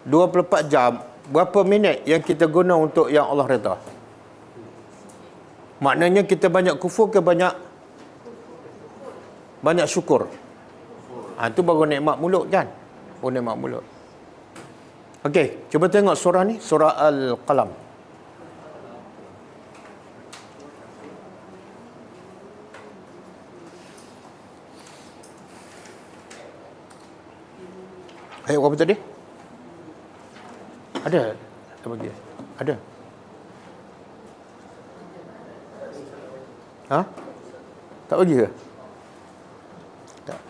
24 jam, berapa minit yang kita guna untuk yang Allah redha? Maknanya kita banyak kufur ke banyak syukur? Itu baru nikmat mulut kan? Baru nikmat mulut. Okey, cuba tengok surah ni, surah Al-Qalam. Ayat berapa tadi? Ada? Tak bagi? Ada? Ha? Tak bagi ke? Tak.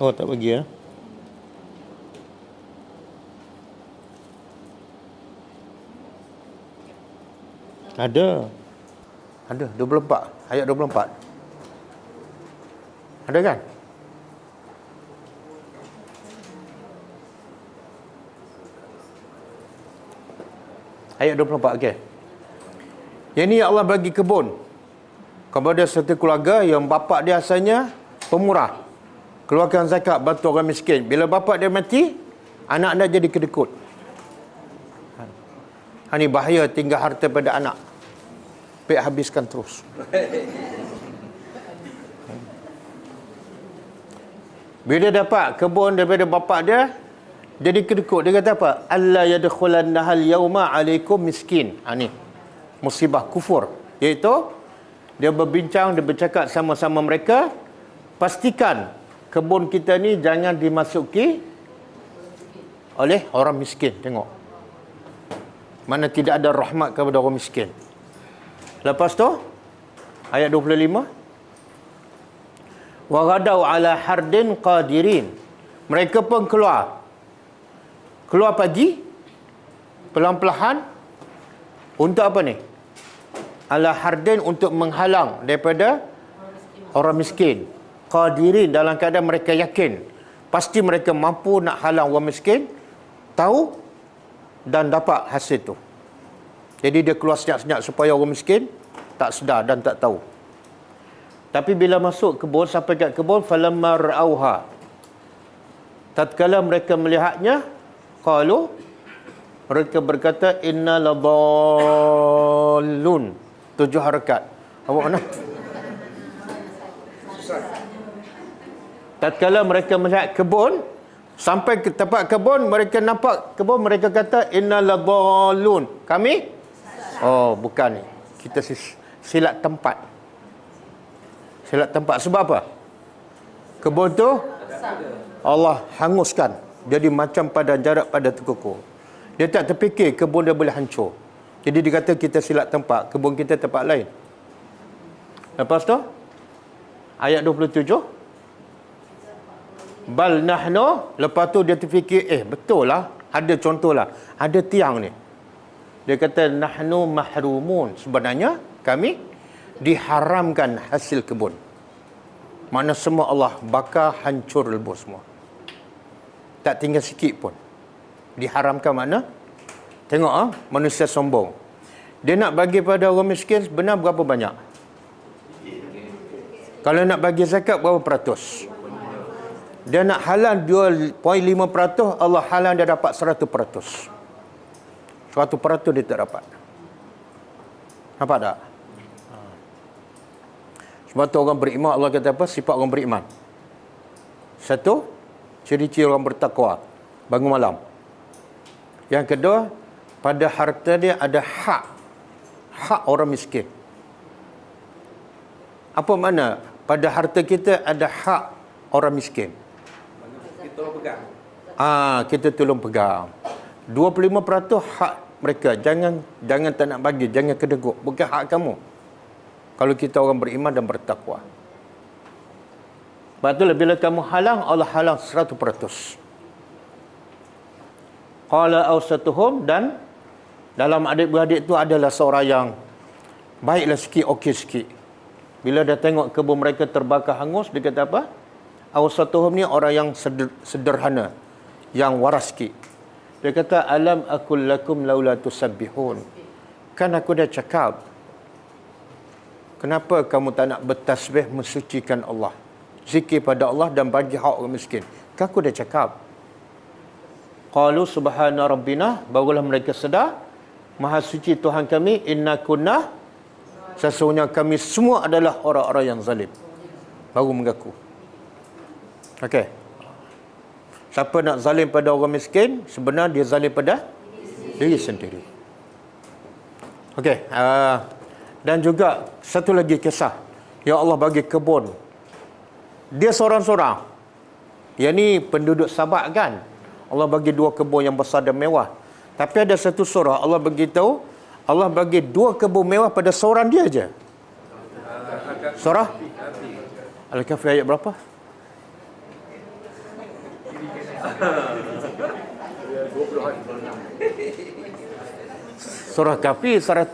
Oh, tak bagi ya? Ada. Ada, 24. Ayat 24. Ada kan? Ayat 24, okey. Yang ni Allah bagi kebun kepada satu keluarga yang bapa dia asalnya pemurah. Keluarkan zakat, bantu orang miskin. Bila bapa dia mati, anak-anak jadi kedekut. Ini bahaya tinggal harta pada anak. Baik habiskan terus. Bila dapat kebun daripada bapa dia, jadi kedekut. Dia kata apa? Alla yadkhulannahal yauma alaikum miskin. Ni musibah kufur. Iaitu dia berbincang, dia bercakap sama-sama mereka, pastikan kebun kita ni jangan dimasuki oleh orang miskin. Tengok. Mana tidak ada rahmat kepada orang miskin. Lepas tu ayat 25, wa ghadau ala hardin qadirin. Mereka pun keluar pagi pelan-pelan untuk apa ni? Ala hardin, untuk menghalang daripada orang miskin. Qadirin, dalam keadaan mereka yakin pasti mereka mampu nak halang orang miskin, tahu dan dapat hasil tu. Jadi dia keluar senyap-senyap supaya orang miskin tak sedar dan tak tahu. Tapi bila masuk kebun, sampai kat kebun, falamma ra'auha, tatkala mereka melihatnya, qalu, mereka berkata, inna ladallun. 7 harakat. Awak mana? Tatkala mereka melihat kebun, sampai ke tempat kebun, mereka nampak kebun, mereka kata, inna ladallun. Kami? Oh, bukan ni. Kita silap tempat. Silap tempat. Sebab apa? Kebun tu Allah hanguskan. Jadi macam pada jarak pada terkukur. Dia tak terfikir kebun dia boleh hancur. Jadi dia kata kita silap tempat. Kebun kita tempat lain. Lepas tu ayat 27, bal nahnu, lepas tu dia terfikir, betul lah, ada contoh lah, ada tiang ni. Dia kata nahnu mahrumun, sebenarnya kami diharamkan hasil kebun. Mana semua Allah bakar, hancur lebur semua. Tak tinggal sikit pun. Diharamkan mana? Tengok manusia sombong. Dia nak bagi pada orang miskin sebenar berapa banyak? Kalau nak bagi zakat berapa peratus? Dia nak halang 2.5%, Allah halang dia dapat 100%. 100% dia tak dapat. Nampak tak? Sebab tu orang beriman, Allah kata apa? Sifat orang beriman. Satu, ciri-ciri orang bertakwa, bangun malam. Yang kedua, pada harta dia ada hak. Hak orang miskin. Apa makna? Pada harta kita ada hak orang miskin. Kita tolong pegang. Kita tolong pegang. 25% hak mereka. Jangan tak nak bagi, jangan kedeguk. Bukan hak kamu. Kalau kita orang beriman dan bertakwa. Sebab itulah bila kamu halang, Allah halang 100%. Qala awsatuhum, dan dalam adik-beradik tu adalah seorang yang baiklah sikit, okey sikit. Bila dah tengok kebun mereka terbakar hangus, dia kata apa? Awsatuhum ni orang yang sederhana, yang waras sikit. Dia kata, alam akul lakum laula tusabbihun. Kan aku dah cakap, kenapa kamu tak nak bertasbih mensucikan Allah? Zikir pada Allah dan bagi hak orang miskin. Kan aku dah cakap. Qalu subhana rabbina, barulah mereka sedar, maha suci Tuhan kami, inna kunna, sesungguhnya kami semua adalah orang-orang yang zalim. Baru mengaku. Okey. Siapa nak zalim pada orang miskin, sebenarnya dia zalim pada diri sendiri. Okey. Dan juga satu lagi kisah. Ya Allah bagi kebun. Dia seorang-seorang. Yang ni penduduk Sabak kan. Allah bagi 2 kebun yang besar dan mewah. Tapi ada satu surah Allah beritahu, Allah bagi 2 kebun mewah pada seorang dia aja. Surah Al-Kahfi ayat berapa? Surah Kahfi 110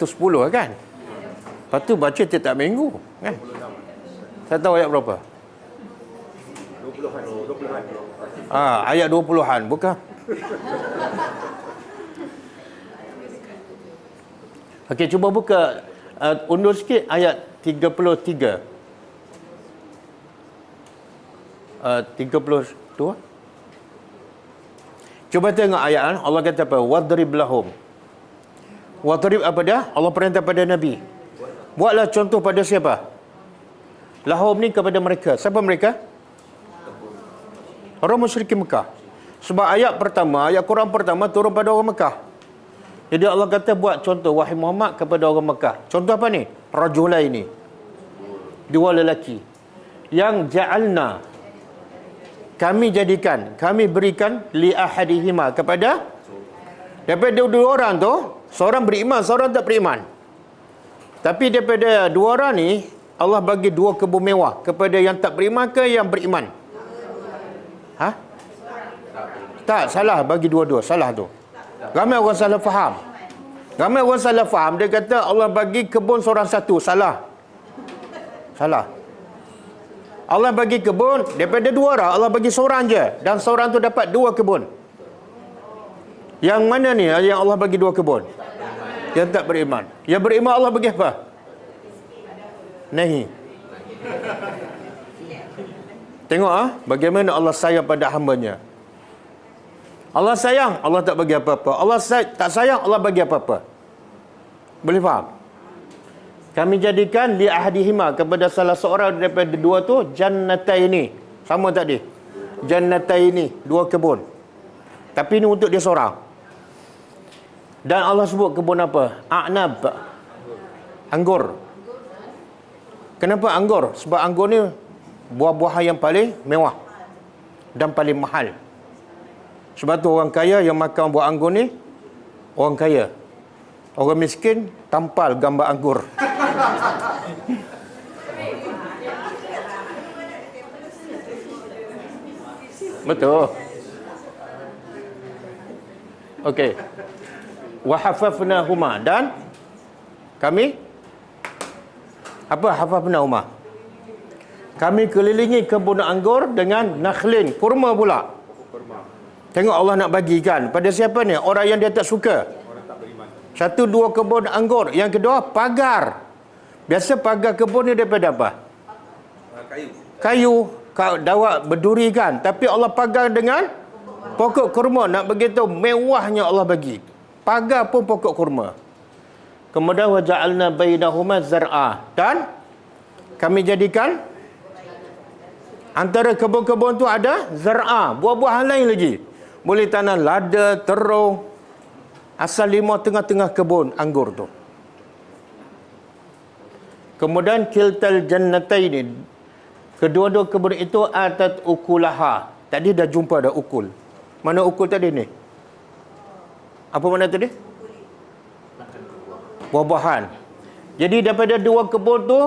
kan? Lepas tu baca tiap minggu kan? Saya tahu ayat berapa? 20-an. Ayat 20-an, bukan? Okey, cuba buka undur sikit ayat 33. 32. Cuba tengok ayat Allah kata apa? Wadrib lahum. Wadrib apa dia? Allah perintah pada Nabi. Buatlah contoh pada siapa? Lahum ni kepada mereka. Siapa mereka? Orang musyrik Mekah. Sebab ayat pertama, ayat Quran pertama turun pada orang Mekah. Jadi Allah kata buat contoh wahai Muhammad kepada orang Mekah. Contoh apa ni? Rajulai ini. 2 lelaki. Yang ja'alna, kami jadikan, kami berikan li ahadihima kepada, daripada 2 orang tu, seorang beriman, seorang tak beriman. Tapi daripada 2 orang ni, Allah bagi 2 kebun mewah kepada yang tak beriman ke yang beriman? Tak, salah bagi dua-dua, salah tu. Ramai orang salah faham. Ramai orang salah faham, dia kata Allah bagi kebun seorang satu, salah. Salah. Allah bagi kebun, daripada 2 orang, Allah bagi seorang je. Dan seorang tu dapat 2 kebun. Yang mana ni yang Allah bagi 2 kebun? Yang tak beriman. Yang beriman Allah bagi apa? Nahi. Tengok bagaimana Allah sayang pada hamba-Nya. Allah sayang, Allah tak bagi apa-apa. Allah tak sayang, Allah bagi apa-apa. Boleh faham? Kami jadikan li ahadihima kepada salah seorang daripada 2 tu jannataini. Sama tadi. Jannataini, 2 kebun. Tapi ini untuk dia seorang. Dan Allah sebut kebun apa? A'nab. Anggur. Kenapa anggur? Sebab anggur ni buah-buahan yang paling mewah dan paling mahal. Sebab tu orang kaya yang makan buah anggur ni orang kaya. Orang miskin tampal gambar anggur. Betul. Okey. Wa hafafnahuma, dan kami apa hafafnahuma? Kami kelilingi kebun anggur dengan nakhlin, kurma pula. Tengok Allah nak bagikan pada siapa ni? Orang yang dia tak suka. Orang tak beriman. 1, 2 kebun anggur. Yang kedua, pagar. Biasa pagar kebun ni daripada apa? Kayu. Dawak berduri kan. Tapi Allah pagar dengan pokok kurma. Nak begitu mewahnya Allah bagi. Pagar pun pokok kurma. Kemudian waja'alna bainahuma zar'a. Dan kami jadikan antara kebun-kebun tu ada zar'a, buah-buahan lain lagi. Boleh tanam lada, terung, asal 5 tengah-tengah kebun anggur tu. Kemudian kiltal jannataini, kedua-dua kebun itu atat ukulaha. Tadi dah jumpa dah ukul. Mana ukul tadi ni? Apa mana tadi? buah-buahan. Jadi daripada dua kebun tu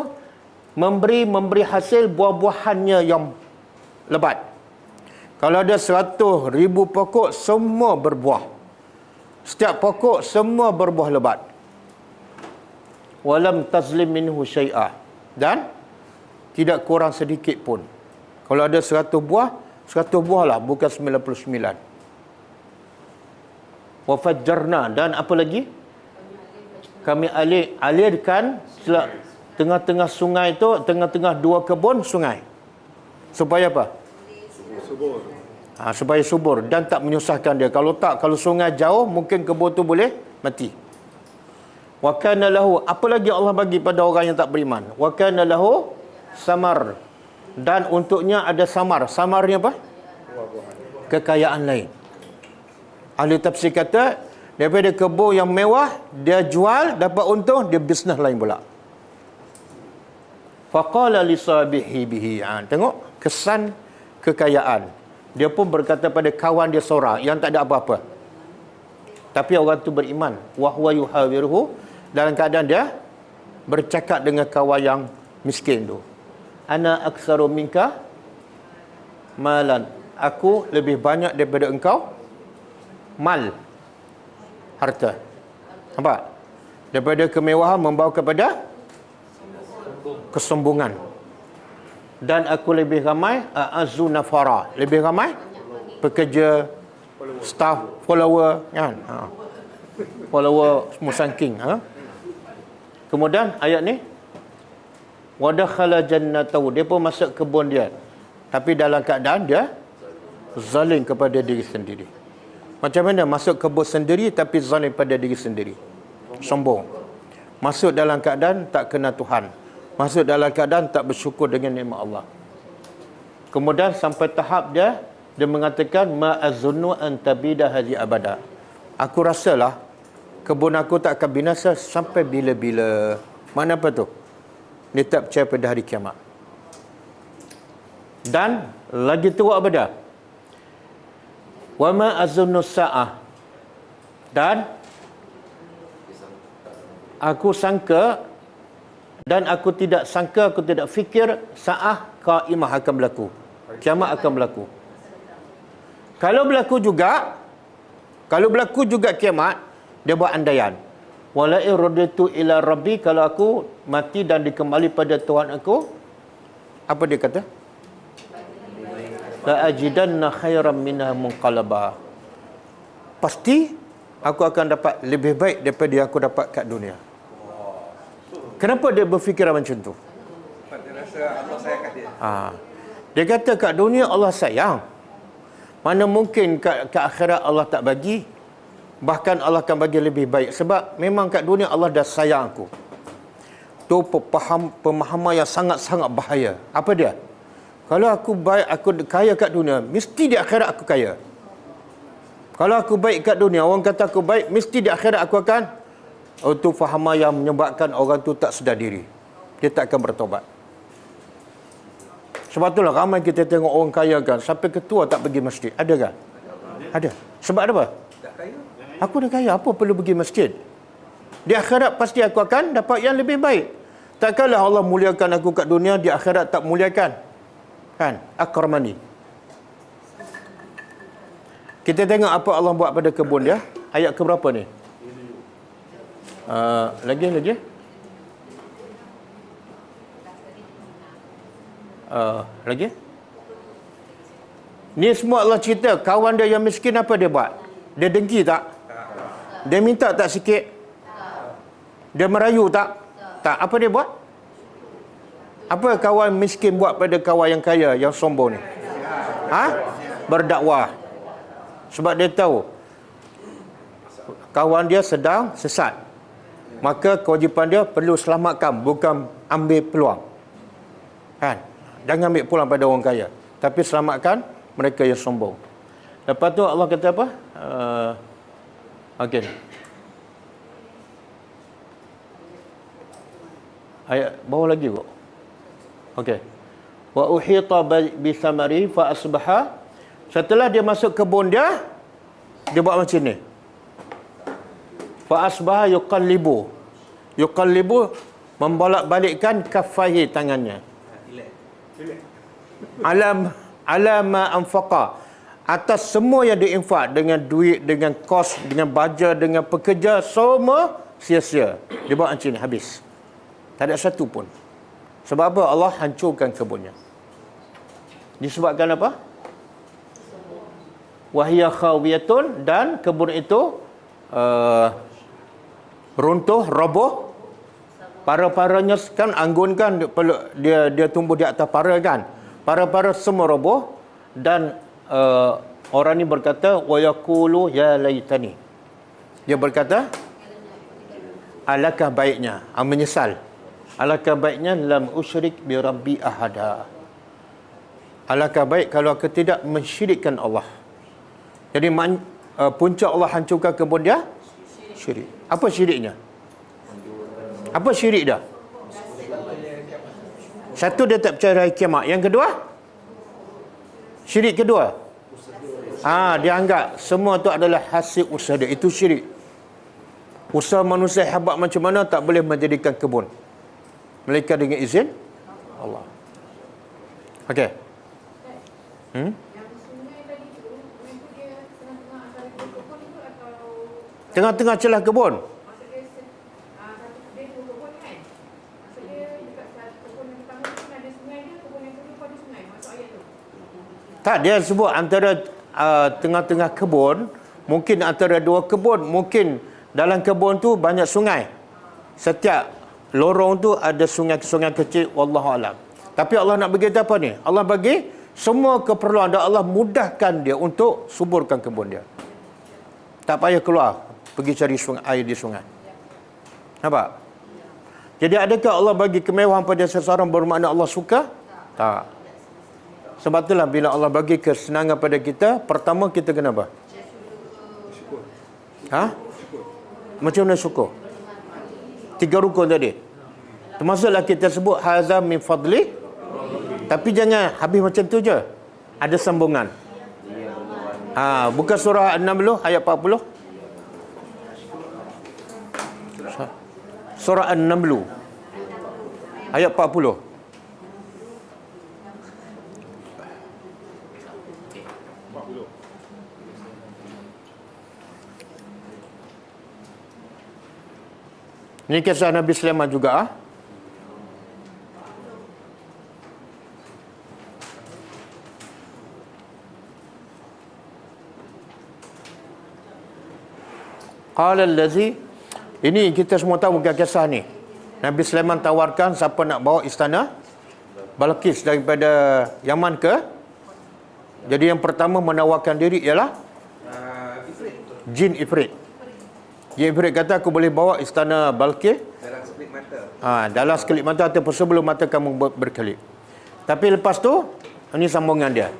memberi hasil buah-buahannya yang lebat. Kalau ada 100,000 pokok, semua berbuah. Setiap pokok semua berbuah lebat. Walam tazlim minhu syai'ah. Dan tidak kurang sedikit pun. Kalau ada 100 buah lah, bukan 99. Wa fajjarna, dan apa lagi? Kami alirkan tengah-tengah sungai itu, tengah-tengah dua kebun sungai. Supaya apa? Subur. Supaya subur dan tak menyusahkan dia. Kalau sungai jauh, mungkin kebun tu boleh mati. Wa kana lahu, apa lagi Allah bagi pada orang yang tak beriman? Wa kana lahu samar, dan untuknya ada samar. Samarnya apa? Kekayaan lain. Ahli tafsir kata, daripada kebun yang mewah, dia jual, dapat untung, dia bisnes lain pula. Faqala li sahibihi bihi. Tengok kesan kekayaan. Dia pun berkata pada kawan dia seorang yang tak ada apa-apa. Tapi orang tu beriman. Wa huwa yuhawiruhu, dalam keadaan dia bercakap dengan kawan yang miskin tu. Ana aktsaru minka malan. Aku lebih banyak daripada engkau mal, harta. Nampak? Daripada kemewahan membawa kepada kesombongan. Dan aku lebih ramai a'azzu nafara, lebih ramai pekerja, staff, follower kan. Follower semua saking. Kemudian ayat ni, wa dakhala jannatahu, dia pun masuk kebun dia. Tapi dalam keadaan dia zalim kepada diri sendiri. Macam mana masuk kebun sendiri tapi zalim pada diri sendiri? Sombong. Masuk dalam keadaan tak kenal Tuhan. Masuk dalam keadaan tak bersyukur dengan nikmat Allah. Kemudian sampai tahap dia mengatakan ma azunnu an tabida hadhi abada. Aku rasalah kebun aku tak akan binasa sampai bila-bila. Mana apa tu? Dia tak percaya pada hari kiamat. Dan lagi teruk apa dia? Wa ma azunnu sa'ah, dan aku sangka dan aku tidak sangka, aku tidak fikir sa'ah qaimah akan berlaku, kiamat akan berlaku. Kalau berlaku juga kiamat, dia buat andaian. Wala iraditu ila rabbi, kalau aku mati dan dikembali pada Tuhan aku, apa dia kata? La ajidanna khairan minha munqalaba. Pasti aku akan dapat lebih baik daripada yang aku dapat kat dunia. Kenapa dia berfikiran macam tu? Dia rasa Allah sayang dia. Dia kata kat dunia Allah sayang. Mana mungkin kat akhirat Allah tak bagi? Bahkan Allah akan bagi lebih baik. Sebab memang kat dunia Allah dah sayang aku. Tu pemahaman yang sangat-sangat bahaya. Apa dia? Kalau aku baik, aku kaya kat dunia, mesti di akhirat aku kaya. Kalau aku baik kat dunia, orang kata aku baik, mesti di akhirat aku akan. Itu fahaman yang menyebabkan orang tu tak sedar diri. Dia tak akan bertobat. Sebab itulah ramai kita tengok orang kaya kan, sampai ketua tak pergi masjid. Ada kan? Ada. Sebab apa? Aku dah kaya, apa perlu pergi masjid? Di akhirat pasti aku akan dapat yang lebih baik. Takkanlah Allah muliakan aku kat dunia, di akhirat tak muliakan. Kan? Akramani. Kita tengok apa Allah buat pada kebun dia. Ayat ke berapa ni? Lagi. Lagi. Ni semua Allah cerita. Kawan dia yang miskin apa dia buat? Dia dengki tak? Dia minta tak sikit? Dia merayu tak? Tak. Apa dia buat? Apa kawan miskin buat pada kawan yang kaya, yang sombong ni? Berdakwah. Sebab dia tahu kawan dia sedang sesat. Maka kewajipan dia perlu selamatkan, bukan ambil peluang. Kan? Jangan ambil peluang pada orang kaya, tapi selamatkan mereka yang sombong. Lepas tu Allah kata apa? Okey. Ayat bawah lagi kok. Okey. Wa uhita bi samari fa asbaha. Setelah dia masuk kebun dia buat macam ni. Fa asbaha yuqallibu. yuqallibu, membolak-balikkan kaffaihi, tangannya. Alama anfaqa, atas semua yang diinfak, dengan duit, dengan kos, dengan baja, dengan pekerja, semua sia-sia. Dia bawa macam ni, habis. Tak ada satu pun. Sebab apa? Allah hancurkan kebunnya. Disebabkan apa? Wahya khawiyatun, dan kebun itu runtuh, roboh. Para-paranya kan, anggun kan, dia tumbuh di atas para kan. Para-para semua roboh. Dan orang ni berkata, wa yaqulu ya laitani. Dia berkata, alakah baiknya, menyesal. Alakah baiknya lam usyrik bi rabbi ahada. Alakah baik kalau aku tidak mensyirikkan Allah. Jadi punca Allah hancurkan kebun dia, syirik. Apa syiriknya? Apa syirik dia? Satu, dia tak percaya hari kiamat. Yang kedua, syirik kedua, dia anggap semua tu adalah hasil usaha dia. Itu syirik. Usaha manusia hebat macam mana tak boleh menjadikan kebun, melainkan dengan izin Allah. Okey. Tengah-tengah celah kebun. Tak, dia sebut antara tengah-tengah kebun, mungkin antara dua kebun, mungkin dalam kebun tu banyak sungai. Setiap lorong tu ada sungai-sungai kecil, wallahu alam. Tapi Allah nak bagi apa ni? Allah bagi semua keperluan, dan Allah mudahkan dia untuk suburkan kebun dia. Tak payah keluar pergi cari air di sungai. Nampak? Jadi adakah Allah bagi kemewahan pada seseorang bermakna Allah suka? Tak. Sebab itulah bila Allah bagi kesenangan pada kita, pertama kita kena apa? Macam mana syukur? 3 rukun tadi. Termasuklah kita sebut haza min fadli. Tapi jangan habis macam tu je. Ada sambungan. Bukan surah An-Naml ayat 40. Surah An-Naml ayat 40. Ini kisah Nabi Sulaiman juga. Qala allazi, ini kita semua tahu bukan kisah ni. Nabi Sulaiman tawarkan siapa nak bawa istana Balqis daripada Yaman ke. Jadi yang pertama menawarkan diri ialah Jin Ifrit. Jin Ifrit kata, aku boleh bawa istana Balqis Dalam sekelip mata. dalam sekelip mata ataupun sebelum mata kamu berkelip. Tapi lepas tu, ini sambungan dia.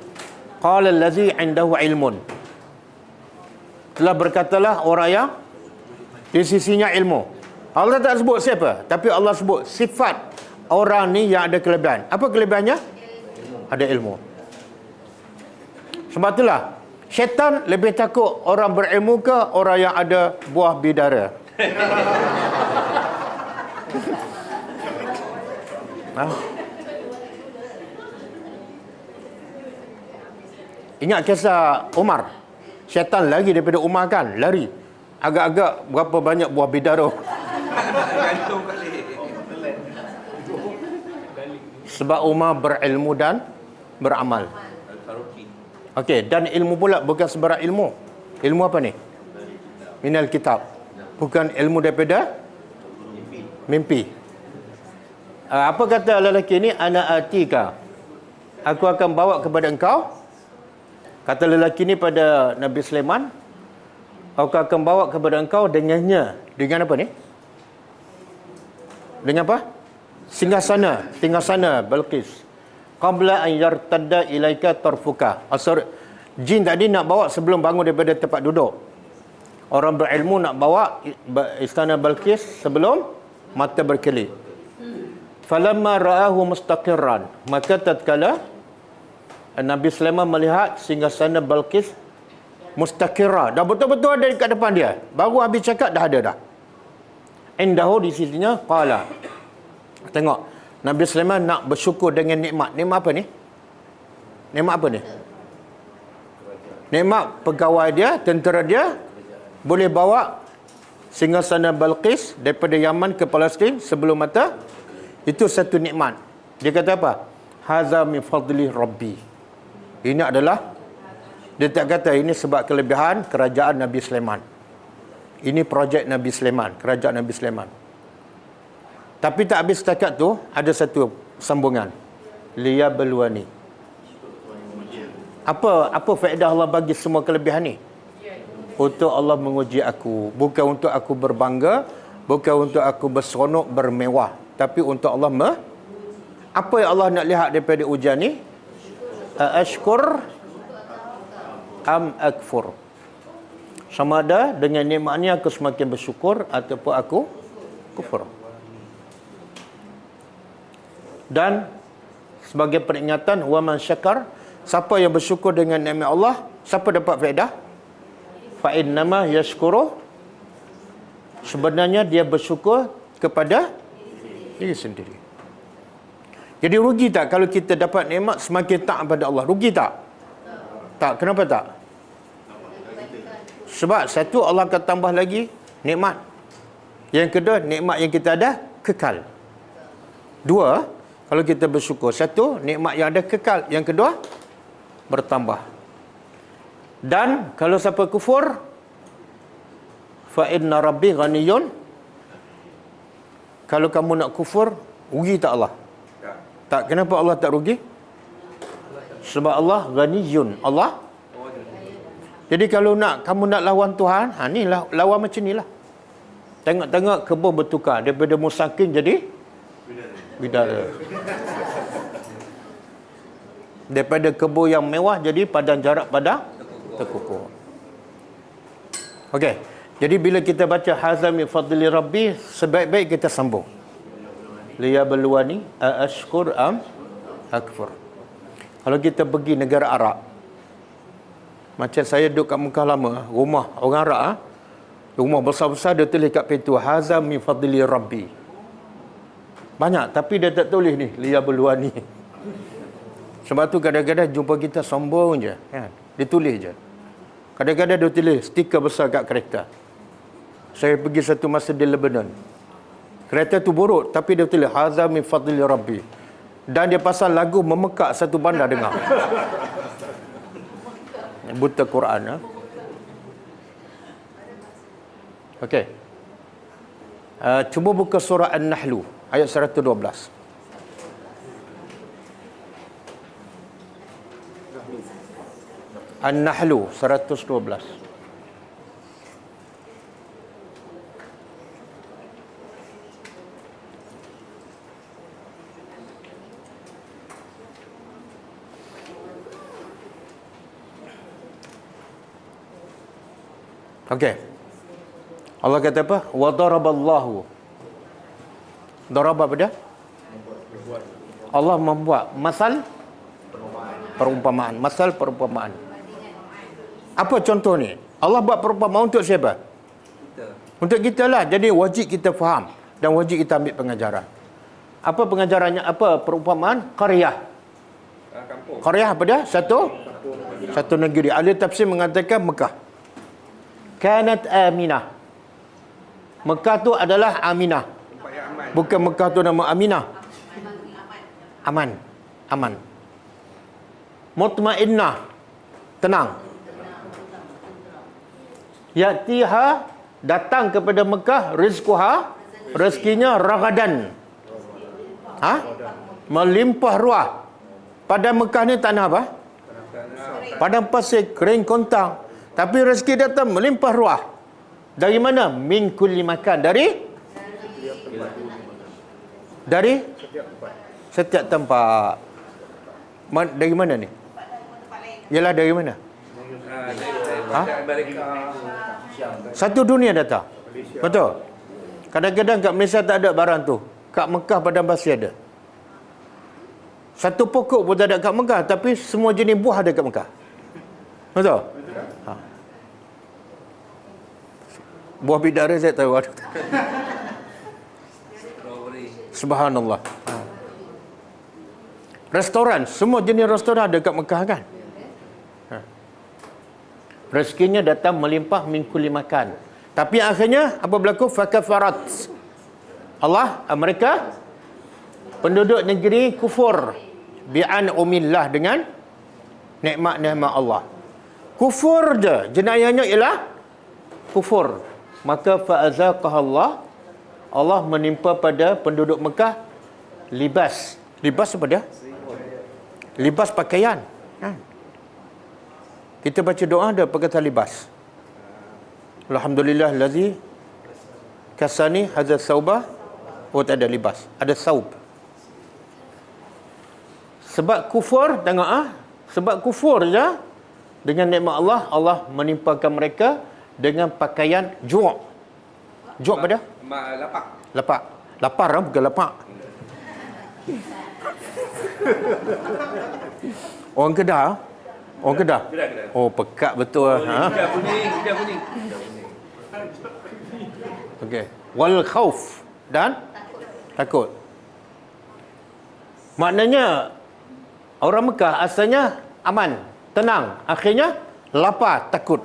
Qala allazi indahu ilmun. Telah berkatalah orang yang di sisinya ilmu. Allah tak sebut siapa, tapi Allah sebut sifat orang ni yang ada kelebihan. Apa kelebihannya? Ada ilmu. Sebab itulah syaitan lebih takut orang berilmu ke orang yang ada buah bidara? Ingat kisah Umar. Syaitan lari daripada Umar kan, lari. Agak-agak berapa banyak buah bidara. Gantung kali. Sebab Umar berilmu dan beramal. Okey, dan ilmu pula bukan sebarang ilmu. Ilmu apa ni? Minal kitab. Bukan ilmu daripada mimpi. Apa kata lelaki ni? Ana atika. Aku akan bawa kepada engkau. Kata lelaki ni pada Nabi Sulaiman, aku akan bawa kepada engkau dengannya. Dengan apa ni? Dengan apa? Singgasana Balqis. Qabla an yartadda ilaika tarfuka. Jin tadi nak bawa sebelum bangun daripada tempat duduk. Orang berilmu nak bawa istana Balqis sebelum mata berkelip. Falamma ra'ahu mustaqirran, maka tatkala Nabi Sulaiman melihat singgasana Balqis mustaqirra, dah betul-betul ada dekat depan dia. Baru habis cakap dah ada dah. Indahu di sisinya qala. Tengok, Nabi Sulaiman nak bersyukur dengan nikmat. Nikmat apa ni? Nikmat apa ni? Nikmat pegawai dia, tentera dia boleh bawa singgasana Balqis daripada Yaman ke Palestin sebelum mata. Itu satu nikmat. Dia kata apa? Haza min fadli Rabbi. Ini adalah, dia tak kata ini sebab kelebihan kerajaan Nabi Sulaiman. Ini projek Nabi Sulaiman, kerajaan Nabi Sulaiman. Tapi tak habis setakat tu, ada satu sambungan. Liyabluwani. Apa faedah Allah bagi semua kelebihan ni? Untuk Allah menguji aku. Bukan untuk aku berbangga, bukan untuk aku berseronok, bermewah. Tapi untuk Allah apa yang Allah nak lihat daripada ujian ni? Ashkur am akfur. Sama ada dengan nikmat ni aku semakin bersyukur ataupun aku kufur. Dan sebagai peringatan, wa man syakar, siapa yang bersyukur dengan nikmat Allah, siapa dapat faedah? Fa innama yashkuru, sebenarnya dia bersyukur kepada diri sendiri. Jadi rugi tak kalau kita dapat nikmat semakin taat pada Allah? Rugi tak? Tak. Kenapa tak? Sebab satu, Allah akan tambah lagi nikmat. Yang kedua, nikmat yang kita ada kekal. Dua, kalau kita bersyukur, satu, nikmat yang ada kekal. Yang kedua, bertambah. Dan kalau siapa kufur, fa inna rabbi ghaniyun. Kalau kamu nak kufur, rugi tak Allah? Tak. Kenapa Allah tak rugi? Sebab Allah ghaniyun. Allah. Jadi kalau kamu nak lawan Tuhan, ni lawan macam ni lah. Tengok-tengok kebun bertukar. Daripada musakin jadi bidara. Daripada kebun yang mewah jadi padang jarak pada terkukur. Okey. Jadi bila kita baca hazam min fadli rabbi, sebaik-baik kita sambung. Liyabluwani ashkur am akfur. Kalau kita pergi negara Arab, macam saya duduk kat Mekah lama, rumah orang Arab, rumah besar-besar dia tulis kat pintu hazam min fadli rabbi. Banyak, tapi dia tak tulis ni liyabluwani. Sebab tu kadang-kadang jumpa kita sombong je, kan? Dia tulis je. Kadang-kadang dia tulis stiker besar kat kereta. Saya pergi satu masa di Lebanon. Kereta tu buruk, tapi dia tulis hazam min fadli rabbi. Dan dia pasal lagu memekak satu bandar dengar. Buta Quran. Okey. Cuba buka surah An-Nahlu ayat 112. An-Nahlu 112. Okey. Allah kata apa? Wa daraballahu. Daraba apa dia? Allah membuat masal perumpamaan. Masal perumpamaan. Apa contoh ni? Allah buat perumpamaan untuk siapa? Untuk kita lah. Jadi wajib kita faham dan wajib kita ambil pengajaran. Apa pengajarannya? Apa perumpamaan? Qaryah. Qaryah apa dia? Satu negeri. Ahli tafsir mengatakan Mekah. Kanat Aminah. Mekah tu adalah Aminah. Bukan Mekah tu nama Aminah. Aman. Mutmainnah. Tenang. Yatiha, datang kepada Mekah rizquha, rezekinya ragadan. Melimpah ruah. Pada Mekah ni tanah apa? Padang pasir, kering kontang. Tapi rezeki datang melimpah ruah. Dari mana? Min kulli makan. Dari setiap tempat. Dari mana ni? Yalah dari mana? Satu dunia datang. Betul. Kadang-kadang kat Malaysia tak ada barang tu. Kat Mekah padang pasir ada. Satu pokok pun tak ada kat Mekah, tapi semua jenis buah ada kat Mekah. Betul? Buah bidara saya tahu. Subhanallah. Restoran, semua jenis restoran ada kat Mekah kan? Rezekinya datang melimpah min kulli makan. Tapi akhirnya apa berlaku? Fakafarat. Allah, mereka penduduk negeri kufur bi'an umillah dengan nikmat-nikmat Allah. Kufur je, jenayahnya ialah kufur. Maka fa'azaqah Allah menimpa pada penduduk Mekah libas. Libas apa dia? Libas pakaian. Kita baca doa ada perkataan libas. Alhamdulillah lazi kasani hadza sauba. Oh, tak ada libas, ada saub. Sebab kufur, tengok sebab kufur je dengan nikmat Allah menimpakan mereka dengan pakaian ju'. Ju' apa dia? Lapak. Lapak. Lapar bukan lapak. Orang Kedah? Orang Kedah? Kedah. Oh, pekat betul. Hijau kuning. Okey. Wal khauf dan takut. Maknanya orang Mekah asalnya aman, tenang. Akhirnya lapar, takut.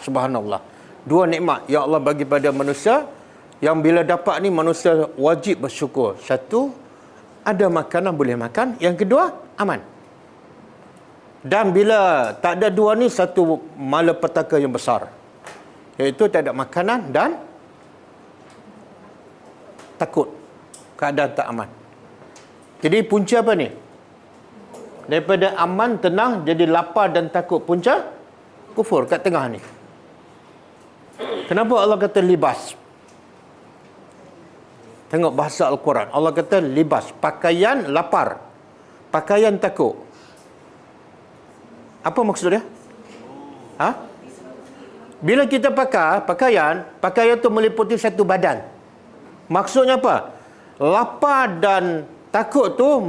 Subhanallah. Dua nikmat yang Allah bagi pada manusia yang bila dapat ni manusia wajib bersyukur. Satu, ada makanan boleh makan. Yang kedua, aman. Dan bila tak ada dua ni, satu malapetaka yang besar. Iaitu tak ada makanan dan takut. Keadaan tak aman. Jadi punca apa ni? Daripada aman, tenang, jadi lapar dan takut. Punca kufur kat tengah ni. Kenapa Allah kata libas? Tengok bahasa Al-Quran. Allah kata libas. Pakaian lapar. Pakaian takut. Apa maksud dia? Bila kita pakai pakaian tu meliputi satu badan. Maksudnya apa? Lapar dan takut tu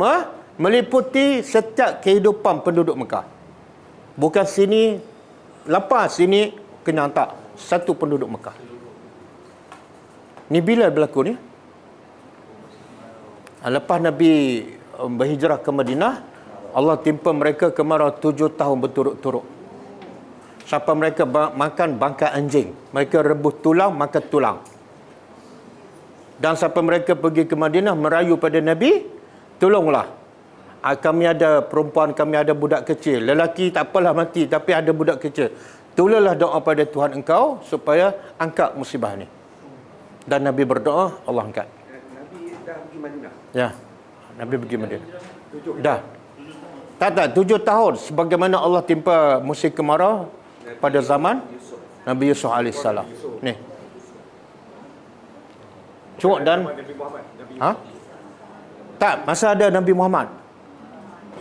meliputi setiap kehidupan penduduk Mekah. Bukan sini lapar, sini kenyang, tak. Satu penduduk Mekah. Ni bila berlaku ni? Lepas Nabi berhijrah ke Madinah, Allah timpa mereka kemarau 7 tahun berturut-turut. Sampai mereka makan bangkai anjing. Mereka rebus tulang, makan tulang. Dan sampai mereka pergi ke Madinah merayu pada Nabi, tolonglah. Kami ada perempuan, kami ada budak kecil. Lelaki tak apalah mati, tapi ada budak kecil. Tolonglah doa pada Tuhan engkau supaya angkat musibah ni. Dan Nabi berdoa, Allah angkat. Nabi dah pergi Madinah. Ya, Nabi pergi Madinah. Dah. Tak, 7 tahun. Sebagaimana Allah timpa musim kemarau pada zaman Nabi Yusuf AS. Ni. Cuk dan tak, masa ada Nabi Muhammad.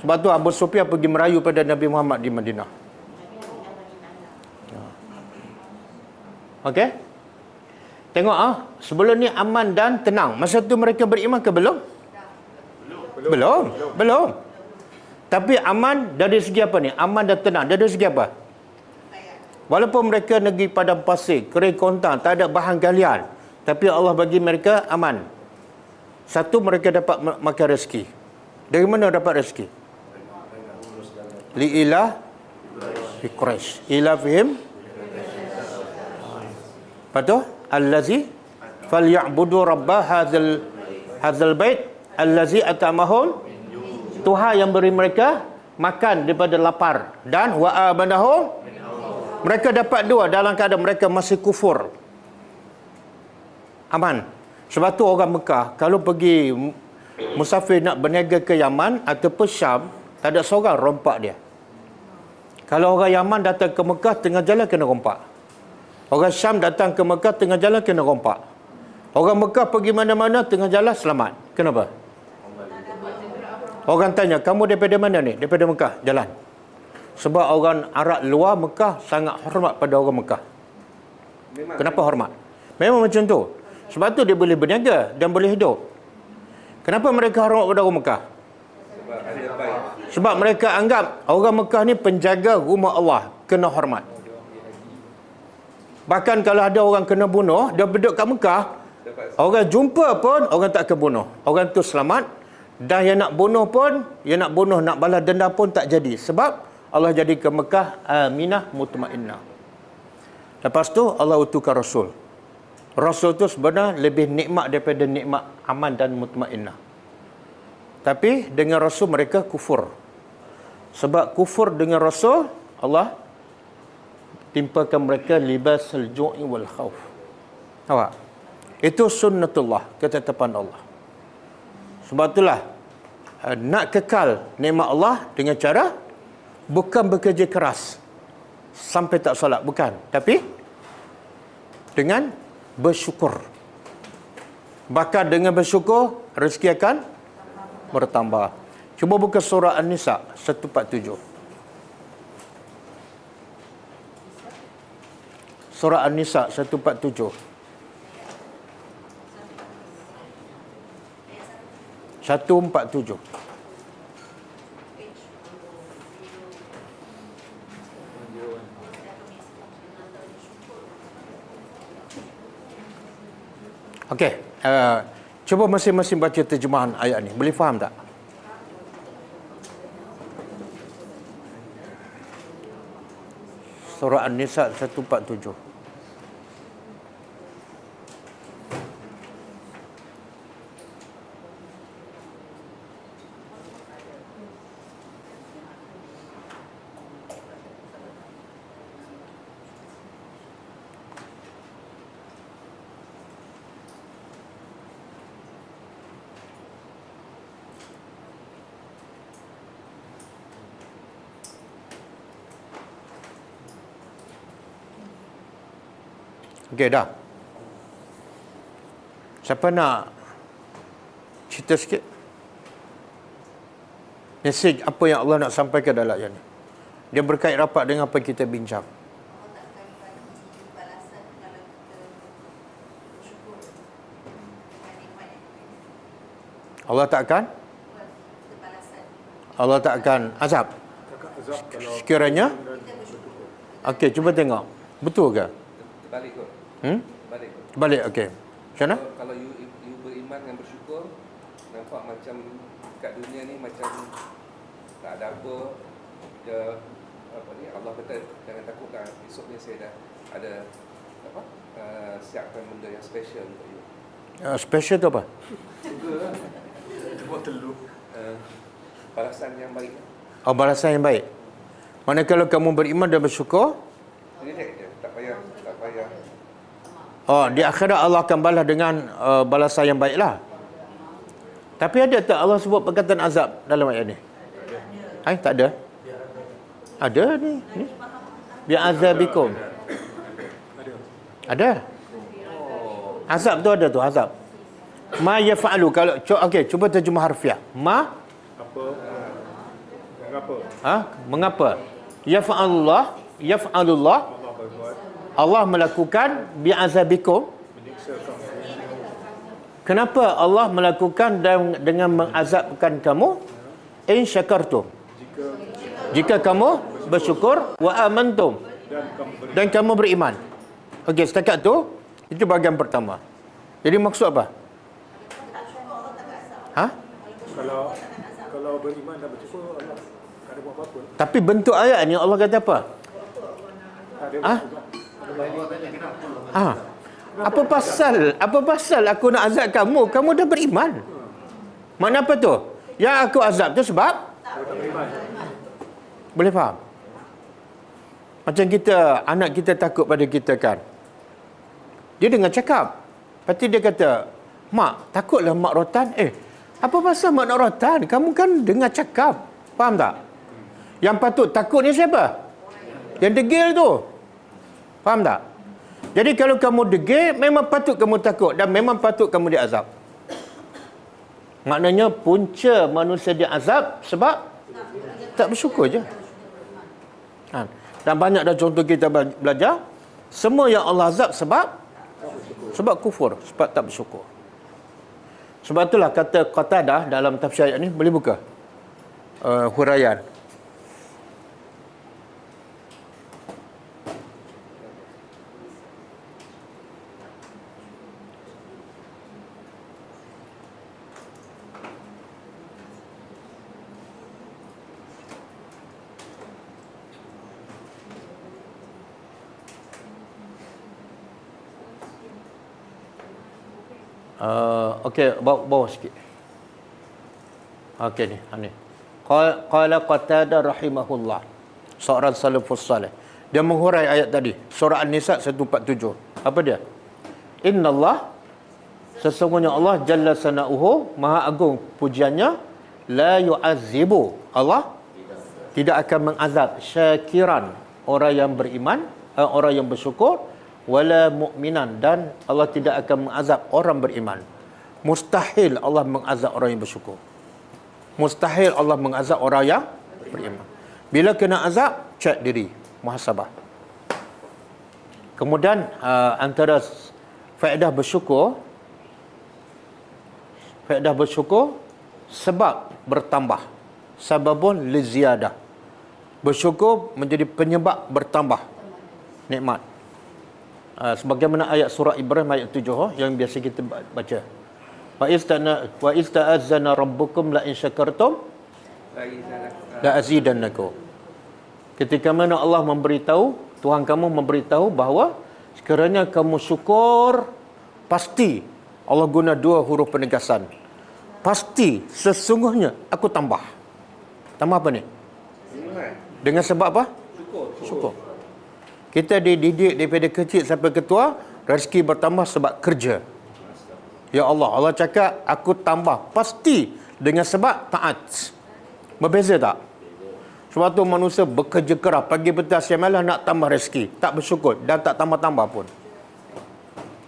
Sebab tu Abu Sufyan pergi merayu pada Nabi Muhammad di Madinah. Okey? Tengok sebelum ni aman dan tenang. Masa tu mereka beriman ke belum? Belum. Tapi aman dari segi apa ni? Aman dan tenang dari segi apa? Walaupun mereka negeri padang pasir, kering kontang, tak ada bahan galian, tapi Allah bagi mereka aman. Satu, mereka dapat makan rezeki. Dari mana dapat rezeki? Li'ilah fi Quraisy. Ila fihim. Lepas tu, allazi falyabudu rabba hadzal bait allazi atamahum. Tuhan yang beri mereka makan daripada lapar dan wa amanahum. Mereka dapat dua dalam keadaan mereka masih kufur. Aman. Sebab tu orang Mekah kalau pergi musafir nak berniaga ke Yaman ataupun Syam, tak ada seorang rompak dia. Kalau orang Yaman datang ke Mekah tengah jalan kena rompak. Orang Syam datang ke Mekah tengah jalan kena rompak. Orang Mekah pergi mana-mana tengah jalan selamat. Kenapa? Orang tanya, kamu daripada mana ni? Daripada Mekah, jalan. Sebab orang Arab luar Mekah sangat hormat pada orang Mekah. Kenapa hormat? Memang macam tu. Sebab tu dia boleh berniaga dan boleh hidup. Kenapa mereka hormat pada orang Mekah? Sebab mereka anggap orang Mekah ni penjaga rumah Allah, kena hormat. Bahkan kalau ada orang kena bunuh, dia duduk kat Mekah, dapat Orang jumpa pun orang tak akan bunuh. Orang tu selamat. Dan yang nak bunuh pun, yang nak bunuh, nak balas dendam pun tak jadi. Sebab Allah jadi ke Mekah aminah mutmainnah. Lepas tu Allah utuskan Rasul. Rasul tu sebenarnya lebih nikmat daripada nikmat aman dan mutmainnah. Tapi dengan Rasul mereka kufur. Sebab kufur dengan Rasul, Allah timpakan mereka libasul ju'i wal khauf. Nampak? Itu sunnatullah, ketetapan Allah. Sebab itulah nak kekal nikmat Allah dengan cara bukan bekerja keras sampai tak solat, bukan. Tapi dengan bersyukur. Bahkan dengan bersyukur, rezeki akan bertambah. Cuba buka surah An-Nisa 147. Surah An-Nisa 147. 147. Okey, cuba masing-masing baca terjemahan ayat ni. Boleh faham tak? Surah An-Nisa 147. Okey, dah. Siapa nak cerita sikit? Mesej apa yang Allah nak sampaikan dalam ayat ni? Dia berkait rapat dengan apa yang kita bincang. Allah tak akan azab. Sekiranya okey, cuba tengok. Betul ke? terbalik kot. Terbalik kot. Terbalik, okey. Macam mana? Kalau you beriman dan bersyukur, nampak macam kat dunia ni macam tak ada apa. Dia apa ni, Allah kata jangan takutkan, esoknya saya dah ada apa? Siapkan benda yang special untuk you. Special tu apa? Buat telur. Balasan yang baik. Oh, balasan yang baik. Mana kalau kamu beriman dan bersyukur, Relax je, tak payah. oh, di akhirat Allah akan balas dengan balasan yang baiklah. Tapi ada tak Allah sebut perkataan azab dalam ayat ni? Tak ada. Ada ni. Bi'azabikum. Ada. Azab tu ada tu, azab. Ma yaf'alu, kalau okey, cuba terjemah harfiah. Ma mengapa? Yaf'alullah Allah melakukan bi'azabikum. Kenapa Allah melakukan dengan mengazabkan kamu? In syakartum, jika kamu bersyukur, wa amantum, dan kamu beriman. Okey, setakat tu itu bahagian pertama. Jadi maksud apa? Kalau beriman dan bersyukur, Allah tak ada buat apa-apa. Tapi bentuk ayat ni Allah kata apa? Apa pasal aku nak azab kamu? Kamu dah beriman. Makna apa tu? Yang aku azab tu sebab boleh faham? Macam kita, anak kita takut pada kita kan. Dia dengar cakap. Lepas tu dia kata, "Mak, takutlah mak rotan." Apa pasal mak nak rotan? Kamu kan dengar cakap. Faham tak? Yang patut takut ni siapa? Yang degil tu. Faham tak? Jadi kalau kamu degil, memang patut kamu takut dan memang patut kamu diazab. Maknanya punca manusia diazab sebab tak bersyukur je. Dan banyak dah contoh kita belajar. Semua yang Allah azab sebab kufur, sebab tak bersyukur. Sebab itulah kata Qatadah dalam tafsir ayat ni, boleh buka huraian. Okey, bawah sikit. Okey ni. Qala Qatadah rahimahullah. Seorang salafus salih. Dia menghurai ayat tadi. Surah An-Nisa 147. Apa dia? Innallah, sesungguhnya Allah jalla sana'uhu, maha agung pujiannya, la yu'azzibu, Allah tidak akan mengazab syakiran, orang yang beriman, orang yang bersyukur, wala mu'minan, dan Allah tidak akan mengazab orang beriman. Mustahil Allah mengazab orang yang bersyukur. Mustahil Allah mengazab orang yang beriman. Bila kena azab, cek diri, muhasabah. Kemudian antara faedah bersyukur sebab bertambah. Sababun liziyadah. Bersyukur menjadi penyebab bertambah nikmat. Sebagaimana ayat surah Ibrahim ayat 7 yang biasa kita baca. Wa ista'azana rabbukum la in syakartum la azidannakum. Ketika mana Allah memberitahu, Tuhan kamu memberitahu bahawa sekiranya kamu syukur, pasti Allah guna dua huruf penegasan. Pasti, sesungguhnya aku tambah. Tambah apa ni? Dengan sebab apa? Syukur. Kita dididik daripada kecil sampai ketua, rezeki bertambah sebab kerja. Ya Allah, Allah cakap aku tambah. Pasti dengan sebab taat. Berbeza tak? Sebab tu manusia bekerja keras pagi petang siang malam nak tambah rezeki, tak bersyukur dan tak tambah-tambah pun.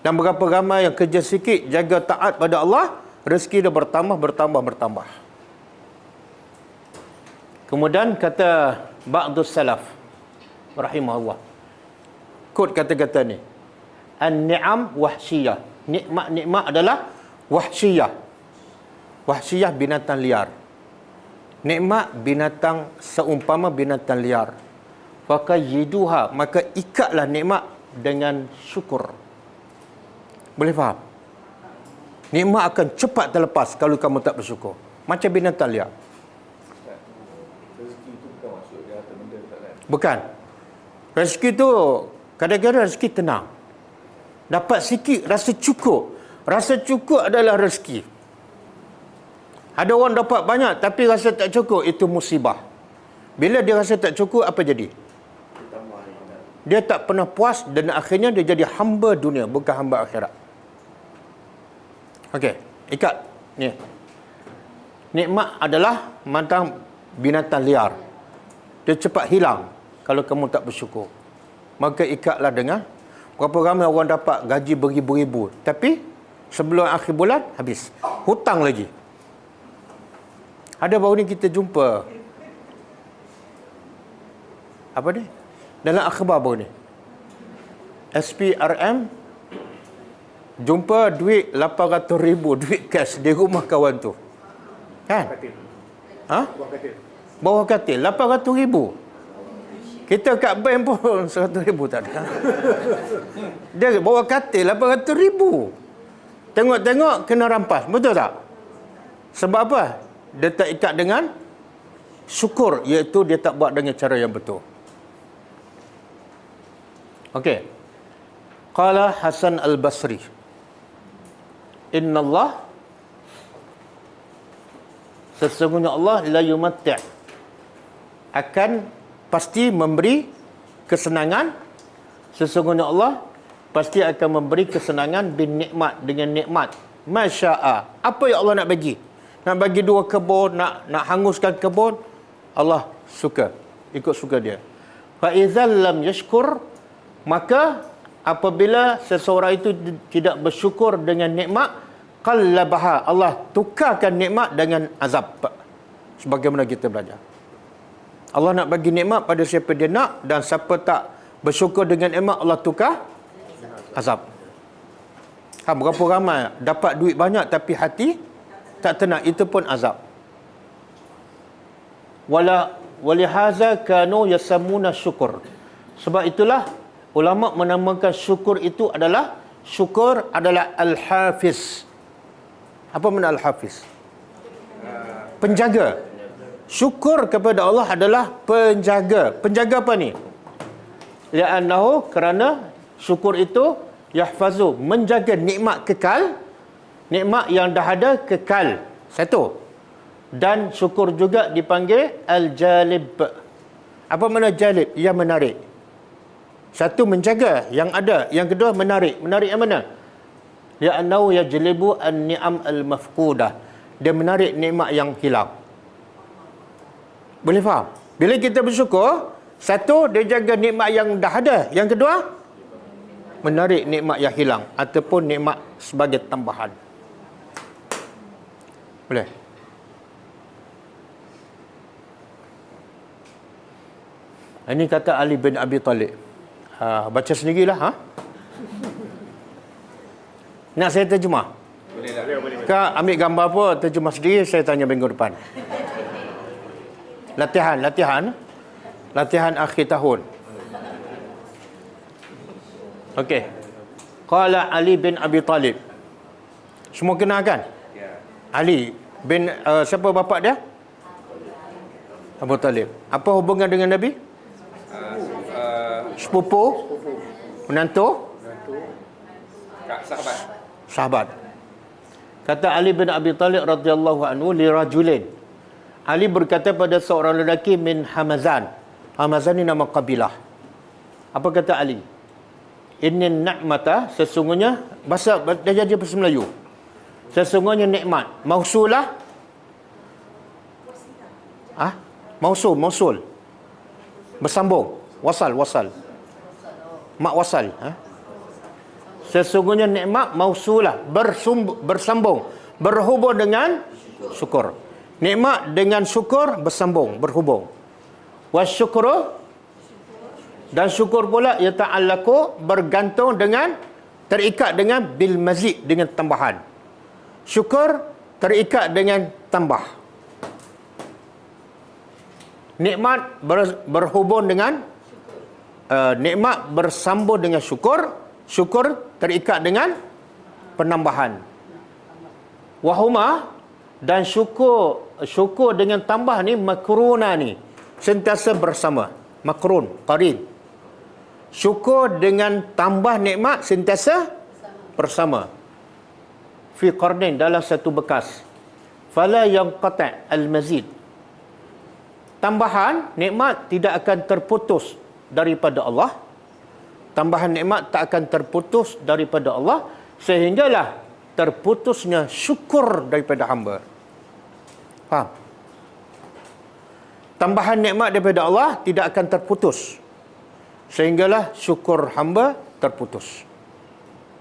Dan berapa ramai yang kerja sikit jaga taat pada Allah, rezeki dia bertambah. Kemudian kata ba'dus salaf rahimahullah, kod kata-kata ni, an-ni'am wahsyiyah. Nikmat-nikmat adalah wahsyiyah. Wahsyiyah binatang liar. Nikmat binatang seumpama binatang liar. Faqayyiduha, maka ikatlah nikmat dengan syukur. Boleh faham? Nikmat akan cepat terlepas kalau kamu tak bersyukur. Macam binatang liar. Rezeki itu bukan maksud dia harta benda, tak kan? Bukan. Rezeki tu kadang-kadang rezeki tenang. Dapat sikit rasa cukup. Rasa cukup adalah rezeki. Ada orang dapat banyak tapi rasa tak cukup, itu musibah. Bila dia rasa tak cukup, apa jadi? Dia tak pernah puas dan akhirnya dia jadi hamba dunia, bukan hamba akhirat. Okey, ikat ni. Nikmat adalah macam binatang liar. Dia cepat hilang kalau kamu tak bersyukur. Maka ikatlah dengan, berapa ramai orang dapat gaji beribu-ribu, tapi sebelum akhir bulan habis. Hutang lagi. Ada baru ni kita jumpa apa ni? Dalam akhbar baru ni. SPRM jumpa duit 800,000 duit cash di rumah kawan tu. Kan? Katil. Ha? Buah katil. Bawah katil 800,000. Kita kat bank pun 100,000 tak ada. Dia bawah katil 800,000. Tengok-tengok kena rampas. Betul tak? Sebab apa? Dia tak ikat dengan syukur, iaitu dia tak buat dengan cara yang betul. Okey. Qala Hasan Al-Basri, Innallah, sesungguhnya Allah la yumatti', akan pasti memberi kesenangan. Sesungguhnya Allah pasti akan memberi kesenangan bin nikmat, dengan nikmat. Masya'a, apa yang Allah nak bagi? Nak bagi 2 kebun, nak hanguskan kebun, Allah suka, ikut suka dia. Fa idzal lam yashkur, maka apabila seseorang itu tidak bersyukur dengan nikmat, qallabaha, Allah tukarkan nikmat dengan azab. Sebagaimana kita belajar, Allah nak bagi nikmat pada siapa dia nak, dan siapa tak bersyukur dengan nikmat, Allah tukar azab. Berapa ramai dapat duit banyak tapi hati tak tenang, itu pun azab. Walihaza kanu yasamuna syukur. Sebab itulah ulama menamakan syukur itu adalah, syukur adalah al-hafiz. Apa makna al-hafiz? Penjaga. Syukur kepada Allah adalah penjaga. Penjaga apa ni? Li'annahu, kerana syukur itu yahfazu, menjaga nikmat kekal, Nikmat yang dah ada kekal. Satu. Dan syukur juga dipanggil al-jalib. Apa makna jalib? Yang menarik. Satu, menjaga yang ada. Yang kedua, menarik. Menarik yang mana? Li'annahu yajlibu an-ni'am al-mafqudah. Dia menarik nikmat yang hilang. Boleh faham? Bila kita bersyukur, satu, dia jaga nikmat yang dah ada. Yang kedua, menarik nikmat yang hilang. Ataupun nikmat sebagai tambahan. Boleh? Ini kata Ali bin Abi Talib. Baca sendirilah. Nak saya terjemah? Boleh tak? Kau ambil gambar apa, terjemah sendiri, saya tanya minggu depan. Latihan akhir tahun. Okey. Qala Ali bin Abi Talib. Semua kenal kan? Ya. Ali bin siapa bapa dia? Abu Talib. Apa hubungan dengan Nabi? Sepupu? Menantu? Kak sahabat. Sahabat. Kata Ali bin Abi Talib radhiyallahu anhu li rajulin. Ali berkata pada seorang lelaki min Hamazan. Hamazan ni nama kabilah. Apa kata Ali? Inni ni'mata, sesungguhnya bahasa dah jadi bahasa Melayu. Sesungguhnya nikmat mausulah. Mausul. Bersambung. Wasal. Mak wasal. Sesungguhnya nikmat mausulah, bersambung, berhubung dengan syukur. Nikmat dengan syukur bersambung, berhubung. Wasyukru, dan syukur pula yata'allaqu, bergantung dengan, terikat dengan bil mazid, dengan tambahan. Syukur terikat dengan tambah. Nikmat berhubung dengan nikmat bersambung dengan syukur. Syukur terikat dengan penambahan. Wahuma, dan syukur dengan tambah ni, makruna ni, sentiasa bersama. Makrun, qarin. Syukur dengan tambah nikmat sentiasa bersama. Fi qarnin, dalam satu bekas. Fala yanqata' al-mazid. Tambahan nikmat tidak akan terputus daripada Allah. Tambahan nikmat tak akan terputus daripada Allah, sehinggalah terputusnya syukur daripada hamba. Faham? Tambahan nikmat daripada Allah tidak akan terputus, sehinggalah syukur hamba terputus.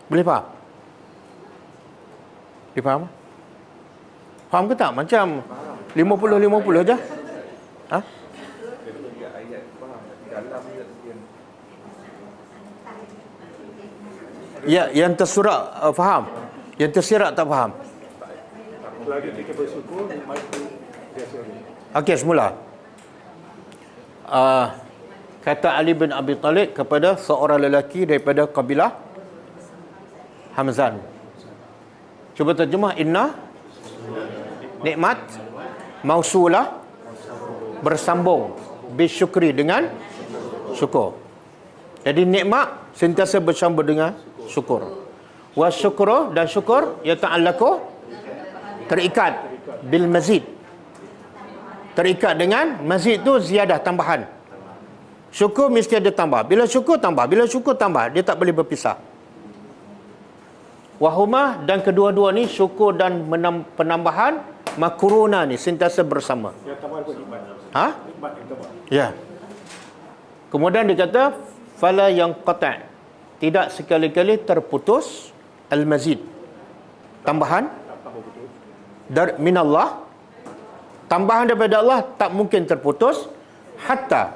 Boleh faham? Boleh faham? Faham ke tak? Macam 50-50 je. Ya, yang tersurat faham. Yang tersirat tak faham. Lagi kita bersyukur, nikmat itu biasa. Okey, semula. Kata Ali bin Abi Talib kepada seorang lelaki daripada kabilah Hamzan. Cuba terjemah. Inna nikmat mausulah, bersambung, bisyukri, dengan syukur. Jadi nikmat sentiasa bersambung dengan syukur. Wa syukru, dan syukur yata'allaqu, terikat bil mazid, terikat dengan mazid tu ziyadah, tambahan. Syukur mesti ada tambah. Bila syukur tambah, bila syukur tambah, dia tak boleh berpisah. Wahuma, dan kedua-dua ni, syukur dan penambahan, makruna ni sentiasa bersama. Yang tambah pun nikmat. Nikmat yang tambah. Ya. Kemudian dia kata fala yanqata', tidak sekali-kali terputus al-mazid, tambahan dari minallah, tambahan daripada Allah tak mungkin terputus, hatta,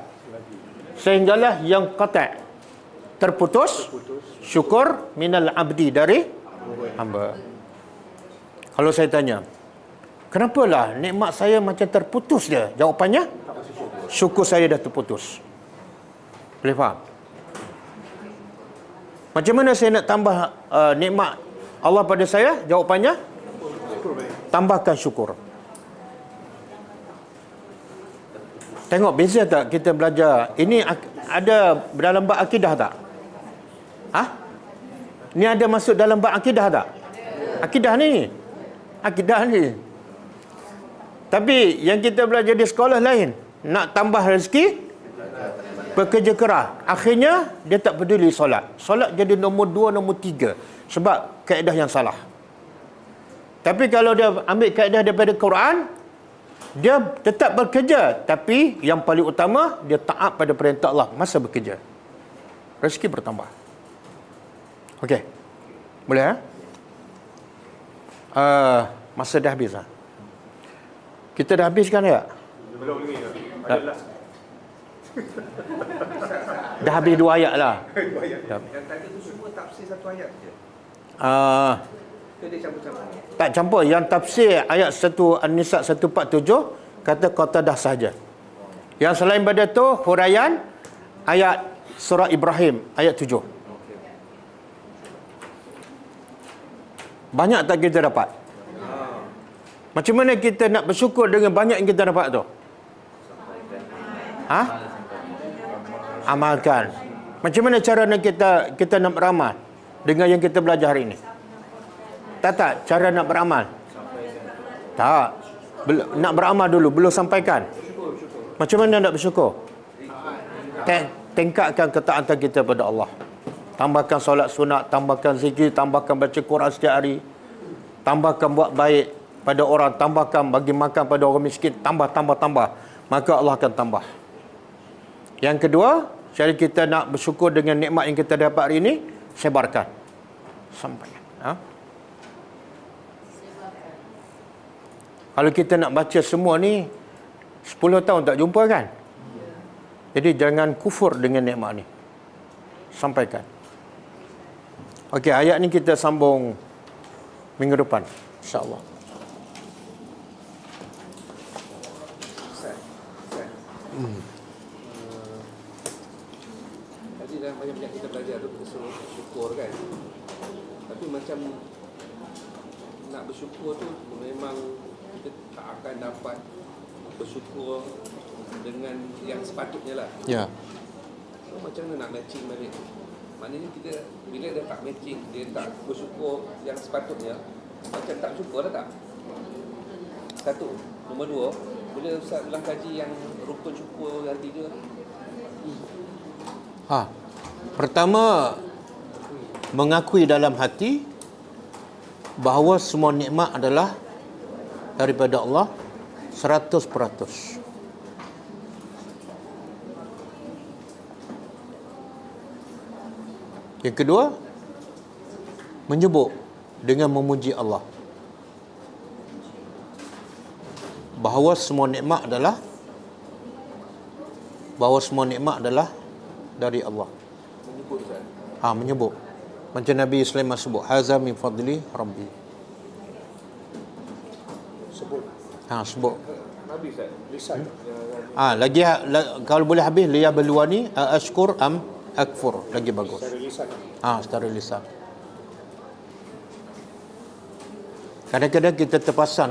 sehinggalah yang qata', terputus syukur minal abdi, dari hamba. Kalau saya tanya, kenapalah nikmat saya macam terputus dia? Jawapannya, syukur saya dah terputus. Boleh faham? Macam mana saya nak tambah nikmat Allah pada saya? Jawapannya, tambahkan syukur. Tengok beza tak kita belajar? Ini ada dalam bab akidah tak? Ini ada masuk dalam bab akidah tak? Akidah ni. Akidah ni. Tapi yang kita belajar di sekolah lain. Nak tambah rezeki, bekerja keras. Akhirnya, dia tak peduli solat. Solat jadi nombor 2, nombor 3. Sebab kaedah yang salah. Tapi kalau dia ambil kaedah daripada Quran, dia tetap bekerja. Tapi yang paling utama, dia taat pada perintah Allah masa bekerja. Rezeki bertambah. Okey. Boleh, masa dah habis lah. Kita dah habiskan ya? Belum lagi. Ada last. Dah habis 2 ayat lah. Yang tadi tu semua tafsir satu ayat je. Ke dia campur-campur? Tak campur. Yang tafsir ayat 1 An-Nisa 147 kata Qatadah sahaja. Yang selain pada tu huraian ayat surah Ibrahim ayat 7. Banyak tak kita dapat? Macam mana kita nak bersyukur dengan banyak yang kita dapat tu? Amalkan. Macam mana cara nak kita nak beramal dengan yang kita belajar hari ini? Tak, cara nak beramal. Tak. Nak beramal dulu, belum sampaikan. Macam mana nak bersyukur? Tingkatkan ketaatan kita pada Allah. Tambahkan solat sunat, tambahkan zikir, tambahkan baca Quran setiap hari. Tambahkan buat baik pada orang, tambahkan bagi makan pada orang miskin, tambah. Maka Allah akan tambah. Yang kedua, cara kita nak bersyukur dengan nikmat yang kita dapat hari ini, sebarkan. Sampaikan. Kalau kita nak baca semua ni 10 tahun tak jumpa kan? Jadi jangan kufur dengan nikmat ni. Sampaikan. Okey, ayat ni kita sambung minggu depan, insya-Allah. Tadi dalam banyak-banyak kita belajar tu kita suruh bersyukur kan. Tapi macam nak bersyukur tu memang kita tak akan dapat bersyukur dengan yang sepatutnya lah. Ya. So, macam mana nak matching balik? Maknanya kita bila dia tak matching, dia tak bersyukur yang sepatutnya, macam tak bersyukur dah tak? Satu. Nombor 2, bila Ustaz ulang kaji yang rukun syukur yang 3. Pertama, mengakui dalam hati bahawa semua nikmat adalah daripada Allah 100%. Yang kedua, menyebut dengan memuji Allah bahawa semua nikmat adalah dari Allah. Menyebut Ustaz. Menyebut. Macam Nabi Sulaiman sebut, haza min fadli rabbi. Sebut. Sebut. Nabi Ustaz, lisan. Lagi kalau boleh habis liyabluwani ashkur am akfur, lagi bagus. Dari lisan. Secara lisan. Kadang-kadang kita terpasan,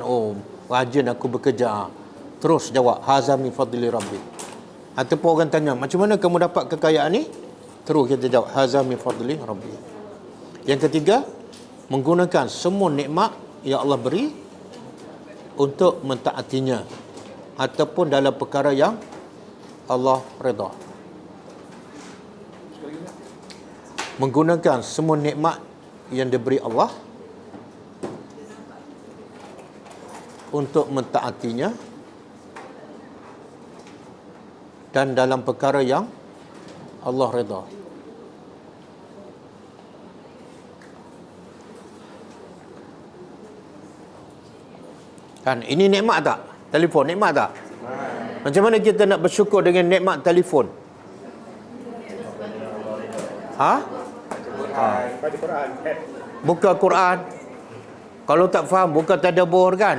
rajin aku bekerja. Terus jawab, haza min fadli rabbi. Ataupun orang tanya, macam mana kamu dapat kekayaan ni? Terus kita jawab, haza min fadli rabbi. Yang ketiga, menggunakan semua nikmat yang Allah beri untuk mentaatinya ataupun dalam perkara yang Allah redha. Menggunakan semua nikmat yang diberi Allah untuk mentaatinya dan dalam perkara yang Allah redha. Kan ini nikmat tak? Telefon nikmat tak? Macam mana kita nak bersyukur dengan nikmat telefon? Baca Quran. Buka Quran. Kalau tak faham, buka tadabbur kan?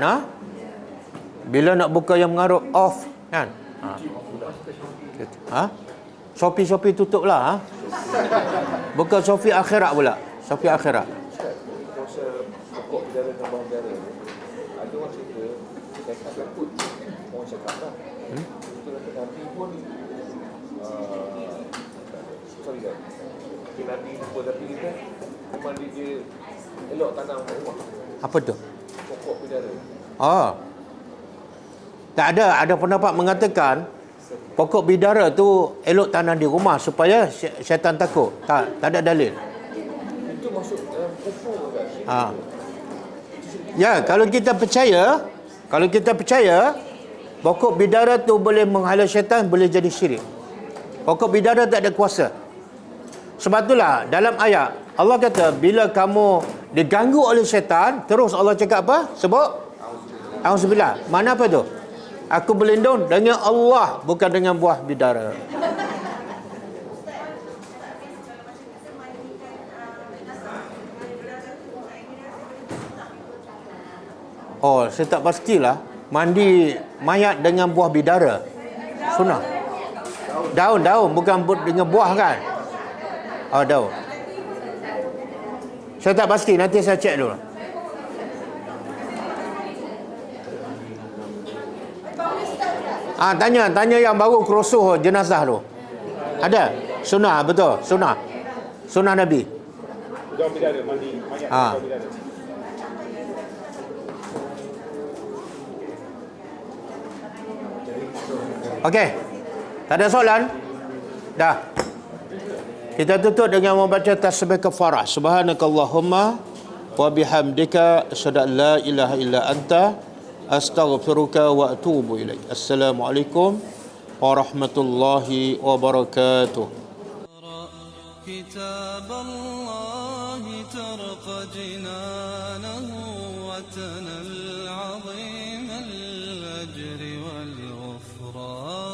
Bila nak buka yang mengarut, off kan? Shopee tutup lah. Buka Shopee akhirat pula. Shopee akhirat. Masa pokok bidara dan bawah bidara ni, ada orang cerita, saya tak takut orang cakap lah. Itu Nabi pun sorry guys, Nabi jumpa tapi kita memang dia elok tanam rumah. Apa tu? Pokok bidara. Oh. Tak ada pendapat mengatakan pokok bidara tu elok tanam di rumah supaya syaitan takut. Tak ada dalil. Itu masuk dalam kufur ke? Ha. Ya, kalau kita percaya pokok bidara tu boleh menghalau syaitan, boleh jadi syirik. Pokok bidara tak ada kuasa. Sebab itulah dalam ayat Allah kata bila kamu diganggu oleh syaitan, terus Allah cakap apa? Sebut auzubillah. Mana apa tu? Aku berlindung dengan Allah, bukan dengan buah bidara. Oh, saya tak pastilah mandi mayat dengan buah bidara. Sunnah. Daun, bukan dengan buah kan? Oh, daun. Saya tak pasti, nanti saya cek dulu. Tanya yang baru kerusuh jenazah tu. Ada? Sunnah, betul. Sunnah Nabi. Daun bidara, mandi mayat daun bidara. Okey. Tak ada soalan? Dah. Kita tutup dengan membaca tasbih kafarah. Subhanakallahumma wa bihamdika asyhadu an la ilaha illa anta astaghfiruka wa atubu ilaik. Assalamualaikum warahmatullahi wabarakatuh. كتاب الله ترقى جنانه وتنال عظيم الأجر والغفران.